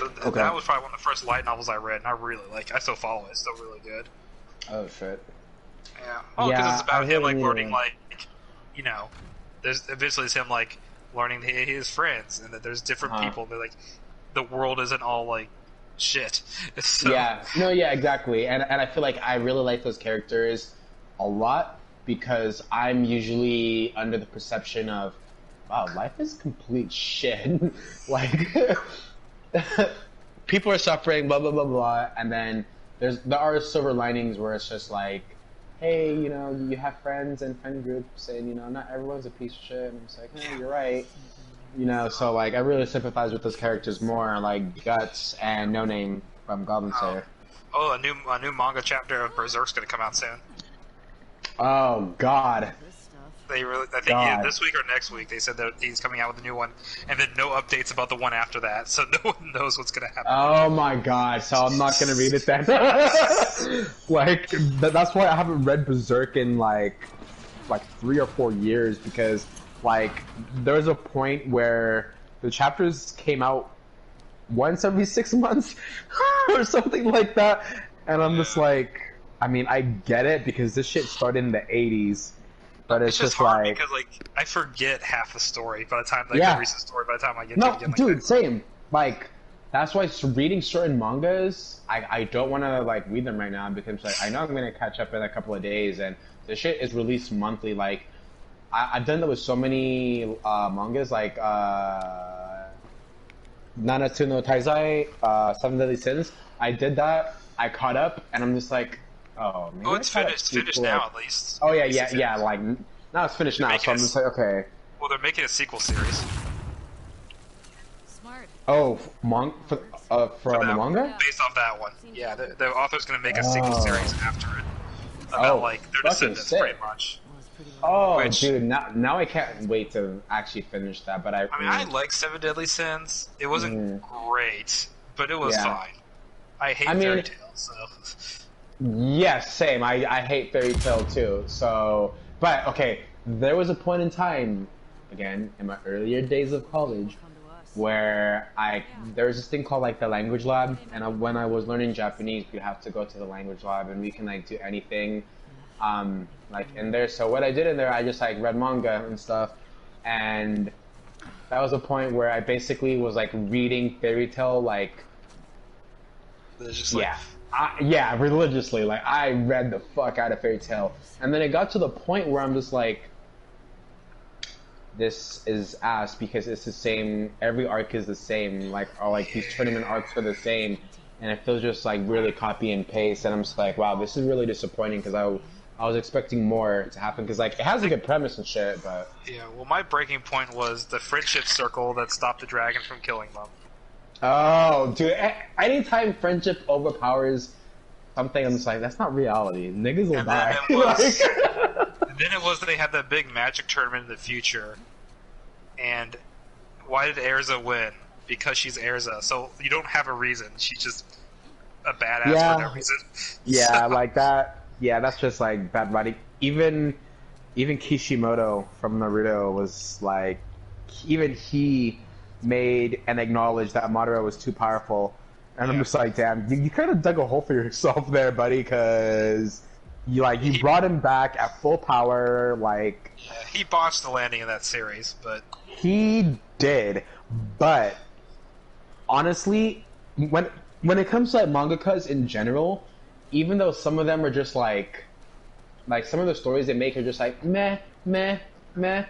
Okay. That was probably one of the first light novels I read, and I really like. I still follow it. It's still really good. oh shit. Yeah. Oh, because Yeah, it's about I him really like need learning to- like, there's eventually it's him like learning his friends, and that there's different Uh-huh. people. That like the world isn't all like shit. So, Yeah, no, yeah, exactly. And I feel like I really like those characters a lot because I'm usually under the perception of, wow, life is complete shit. Like, people are suffering, blah, blah, blah, blah. And then there are silver linings where it's just like, hey, you have friends and friend groups and, not everyone's a piece of shit. And it's like, oh, you're right. So like I really sympathize with those characters more, like Guts and No Name from Goblin Slayer. Oh, a new manga chapter of Berserk's gonna come out soon. Oh God. This stuff. I think yeah, God. this week or next week they said that he's coming out with a new one, and then no updates about the one after that, so no one knows what's gonna happen. Oh my God. So I'm not gonna read it then. Like that's why I haven't read Berserk in like 3 or 4 years because like there was a point where the chapters came out once every 6 months or something like that, and I'm just like, I mean, I get it because this shit started in the 80s, but it's just just hard like, because like I forget half the story by the time Yeah. the recent story by the time I get to no, it again. Like dude, that. same. Like that's why reading certain mangas, I don't want to like read them right now because like I know I'm gonna catch up in a couple of days, and the shit is released monthly. Like I've done that with so many mangas, like Nanatsu no Taizai, Seven Deadly Sins. I did that. I caught up, and I'm just like, oh, maybe Oh, I it's caught up finished. too Finished quick. now at least. Oh yeah, At least yeah, it's yeah. finished. Like now it's finished now, Make so I'm it- just like, okay. Well, they're making a sequel series. Smart. Oh, from For the that one, manga? based off that one. Yeah, the author's gonna make a sequel Oh. series after it about Oh, like their fucking descendants, sick. pretty much. Well, it's pretty Oh, Which- dude, now I can't wait to actually finish that. But I mean, I like Seven Deadly Sins. It wasn't great, but it was Yeah. fine. I hate I mean- fairy tales, so yes, same. I hate Fairy Tail too. So, but okay, there was a point in time, again, in my earlier days of college, come to us. where there was this thing called like the language lab, and when I was learning Japanese, we have to go to the language lab, and we can like do anything, like in there. So what I did in there, I just like read manga and stuff, and that was a point where I basically was like reading Fairy Tail like. it's just like Yeah, religiously. Like I read the fuck out of Fairy Tail, and then it got to the point where I'm just like, this is ass because it's the same. Every arc is the same. Like these tournament arcs are the same, and it feels just like really copy and paste. And I'm just like, wow, this is really disappointing because I was expecting more to happen because like it has a good premise and shit, but yeah. Well, my breaking point was the friendship circle that stopped the dragon from killing them. oh, dude, anytime friendship overpowers something, I'm just like, that's not reality. Niggas will And die. then it was- Like- And then it was they had that big magic tournament in the future, and why did Erza win? Because she's Erza. So you don't have a reason. She's just a badass Yeah. for no reason. Yeah, So- like that. Yeah, that's just like bad writing. Even Kishimoto from Naruto was like, even he made and acknowledged that Madara was too powerful, and I'm Yeah. just like, damn, you kind of dug a hole for yourself there, buddy, because you brought him back at full power, like Yeah, he botched the landing in that series, but he did. But honestly, when it comes to like mangakas in general, even though some of them are just like some of the stories they make are just like meh, meh, meh.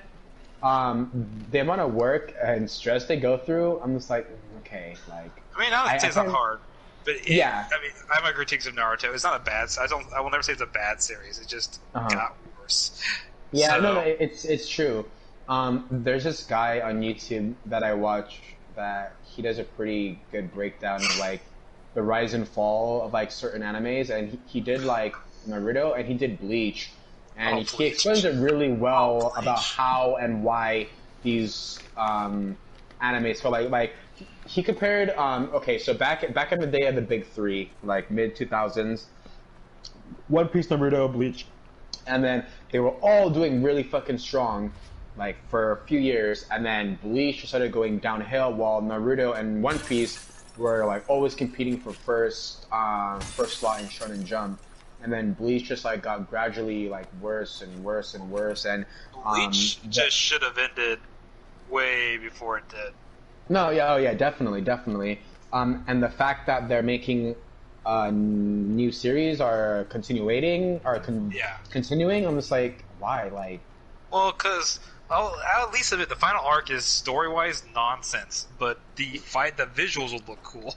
The amount of work and stress they go through, I'm just like, okay, like I mean, I would say it's not can't- hard. But Yeah. I mean, I have my critiques of Naruto. It's not a bad. I will never say it's a bad series. It just Uh-huh. got worse. Yeah, So- no, it's true. There's this guy on YouTube that I watch that he does a pretty good breakdown of like the rise and fall of like certain animes, and he did like Naruto and he did Bleach, and Oh, he Bleach. explains it really well Bleach. about how and why these anime. So like he compared okay, so back in the day of the big three, like mid 2000s, One Piece, Naruto, Bleach, and then they were all doing really fucking strong, like for a few years, and then Bleach started going downhill while Naruto and One Piece were like always competing for first slot in Shonen Jump. And then Bleach just like got gradually like worse and worse and worse, and Bleach just should have ended way before it did. No, yeah, oh yeah, definitely. And the fact that they're making a new series or continuing, I'm just like, why? Like, well, because I'll at least admit the final arc is story-wise nonsense, but the visuals will look cool.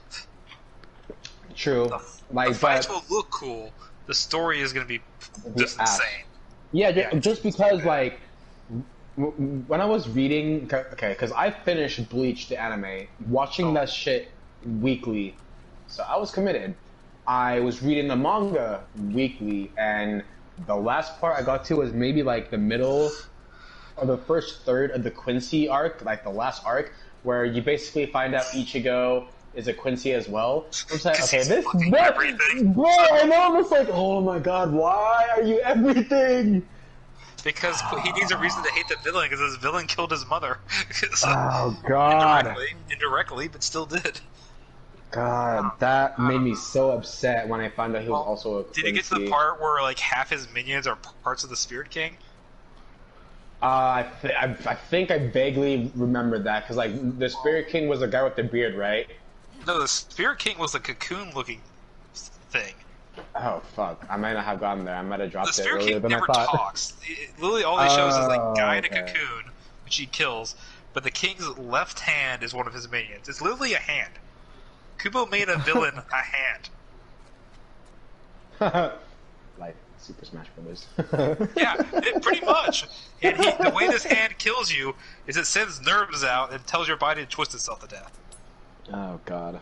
True. The fights will look cool. The story is going to be just insane. Yeah, just because like when I was reading, okay, because I finished Bleach the anime, watching that shit weekly, so I was committed. I was reading the manga weekly, and the last part I got to was maybe like the middle or the first third of the Quincy arc, like the last arc, where you basically find out Ichigo is a Quincy as well. I'm like, okay, this bro, I know. I'm just like, oh my god, why are you everything? Because he needs a reason to hate the villain, because his villain killed his mother. Oh god. Indirectly, but still did. God, that made me so upset when I found out he was also a Quincy. Did you get to the part where like half his minions are parts of the Spirit King? I think I vaguely remembered that, because like the Spirit King was the guy with the beard, right? No, the Spirit King was the cocoon-looking thing. Oh fuck! I might not have gotten there. I might have dropped the it Spirit earlier King than never I thought. talks. Literally, all he shows is like guy in a okay. cocoon, which he kills. But the king's left hand is one of his minions. It's literally a hand. Kubo made a villain a hand. Like Super Smash Brothers. Yeah, pretty much. And the way this hand kills you is it sends nerves out and tells your body to twist itself to death. Oh god.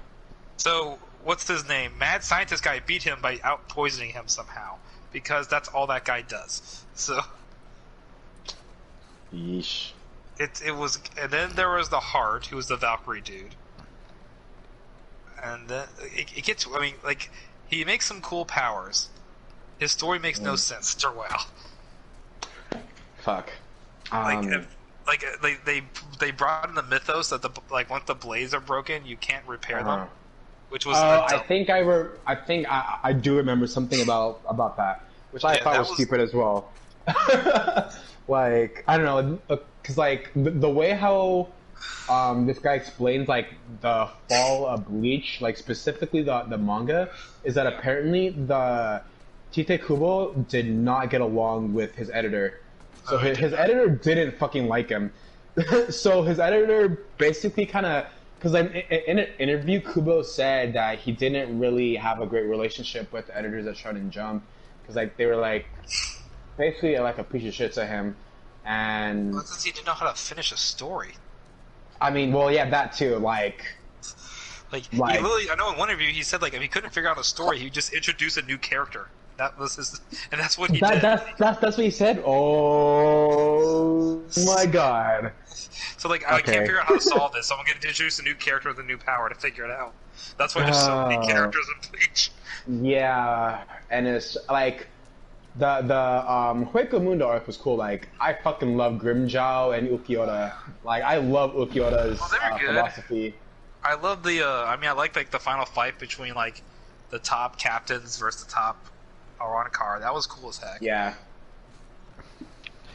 So, what's his name? Mad Scientist guy beat him by out poisoning him somehow, because that's all that guy does. So, Yeesh. it was, and then there was the Heart, who was the Valkyrie dude, and then it gets. I mean, like he makes some cool powers. His story makes no sense after a while. Fuck. They brought in the mythos that once the blades are broken, you can't repair them, which was. I think I do remember something about that, which I thought was stupid as well. Like I don't know, because like the way how this guy explains like the fall of Bleach, like specifically the manga, is that apparently the Tite Kubo did not get along with his editor. So his editor didn't fucking like him. So his editor basically kind of, because like in an interview, Kubo said that he didn't really have a great relationship with the editors at Shonen Jump, because like they were like basically like a piece of shit to him, and well, since he didn't know how to finish a story. I mean, well, yeah, that too. Like he literally, I know in one interview he said like if he couldn't figure out a story, he would just introduce a new character. That was his, and that's what he did. That's what he said. Oh my god. So like I can't figure out how to solve this, so I'm going to introduce a new character with a new power to figure it out. That's why there's so many characters in Bleach. Yeah, and it's like the Hueco Mundo arc was cool. Like I fucking love Grimjow and Ukiyoda. Like I love Ukiyoda's philosophy. I love the. I mean, I like the final fight between like the top captains versus the top Aronikar. That was cool as heck. Yeah.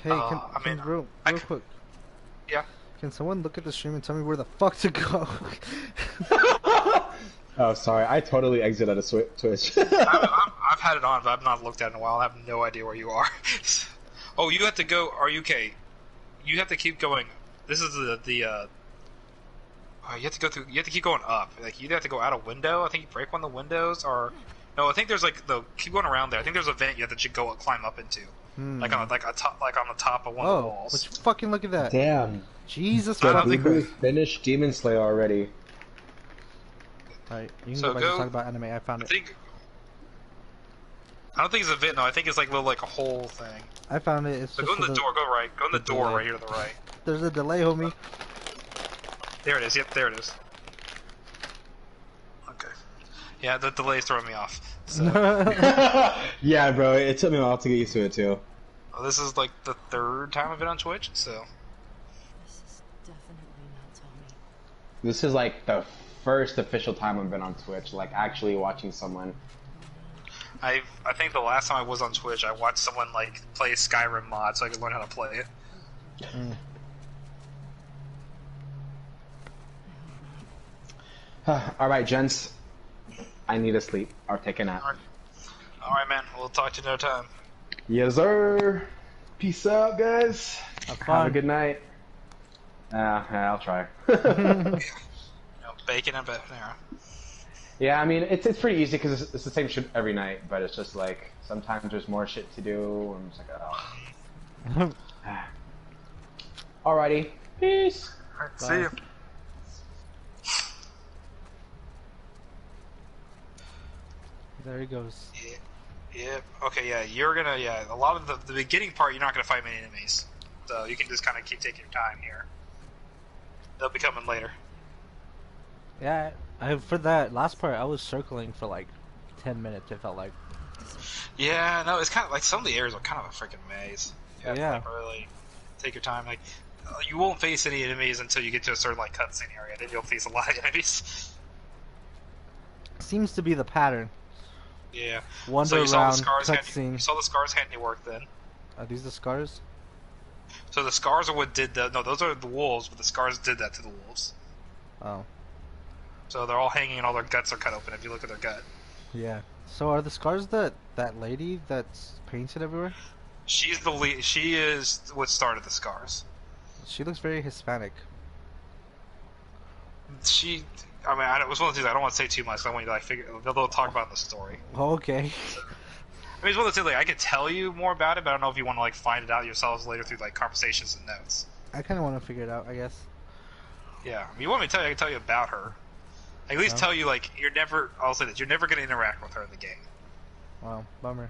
Hey, real quick. Yeah. Can someone look at the stream and tell me where the fuck to go? Oh, sorry. I totally exited a Twitch. I've had it on, but I've not looked at it in a while. I have no idea where you are. Oh, you have to go. Are you okay? You have to keep going. This is you have to go through. You have to keep going up. Like you have to go out a window. I think you break one of the windows, or no? I think there's keep going around there. I think there's a vent you have to go climb up into, like on the top of one of the walls. Would you fucking look at that? Damn. Jesus Good, fucking we Christ. finished Demon Slayer already. Alright, you can So go back and talk about anime. I found it. I don't think it's a vent. No, I think it's like a whole thing. I found it. It's So go in the door. Go right. Go in the door right here to the right. There's a delay, homie. There it is. Yep, there it is. Okay. Yeah, the delay's throwing me off. So, Yeah, bro, it took me a while to get used to it too. well, this is like the third time I've been on Twitch, so. This is definitely not Tommy. This is like the first official time I've been on Twitch, like actually watching someone. I think the last time I was on Twitch, I watched someone like play Skyrim mod so I could learn how to play it. Alright, gents. I need to sleep or take a nap. Alright, man. We'll talk to you another time. Yes, sir. Peace out, guys. Have Have a fun. good night. Yeah, I'll try. Bacon and banana. Yeah, I mean, it's pretty easy because it's the same shit every night, but it's just like, sometimes there's more shit to do, and I'm just like, oh. Alrighty. Peace. Alright, Bye. see you. There he goes. Yeah. Yep. Okay, yeah, you're gonna, a lot of the beginning part, you're not gonna fight many enemies. So you can just kind of keep taking your time here. They'll be coming later. Yeah, for that last part, I was circling for like 10 minutes. It felt like. Yeah, no, it's kind of like some of the areas are kind of a freaking maze. You have to, Yeah. like, really take your time. Like, you won't face any enemies until you get to a certain like cutscene area. Then you'll face a lot of enemies. Seems to be the pattern. Yeah. Wander So you saw the around, scars. You cutscene. saw the scars handiwork then. Are these the scars? So the scars are what did the. No, those are the wolves, but the scars did that to the wolves. Oh, So they're all hanging and all their guts are cut open. If you look at their gut, yeah. So are the scars that lady that's painted everywhere? she's the lead. She is what started the scars. She looks very Hispanic. She. I mean, it was one of the things I don't want to say too much. I want you to like figure. They'll talk about it in the story. Oh, okay. I mean, it's one of the things like I could tell you more about it, but I don't know if you want to like find it out yourselves later through like conversations and notes. I kind of want to figure it out, I guess. Yeah, I mean, you want me to tell you? I can tell you about her. At least No. tell you like you're never. I'll say this: you're never going to interact with her in the game. Wow, bummer.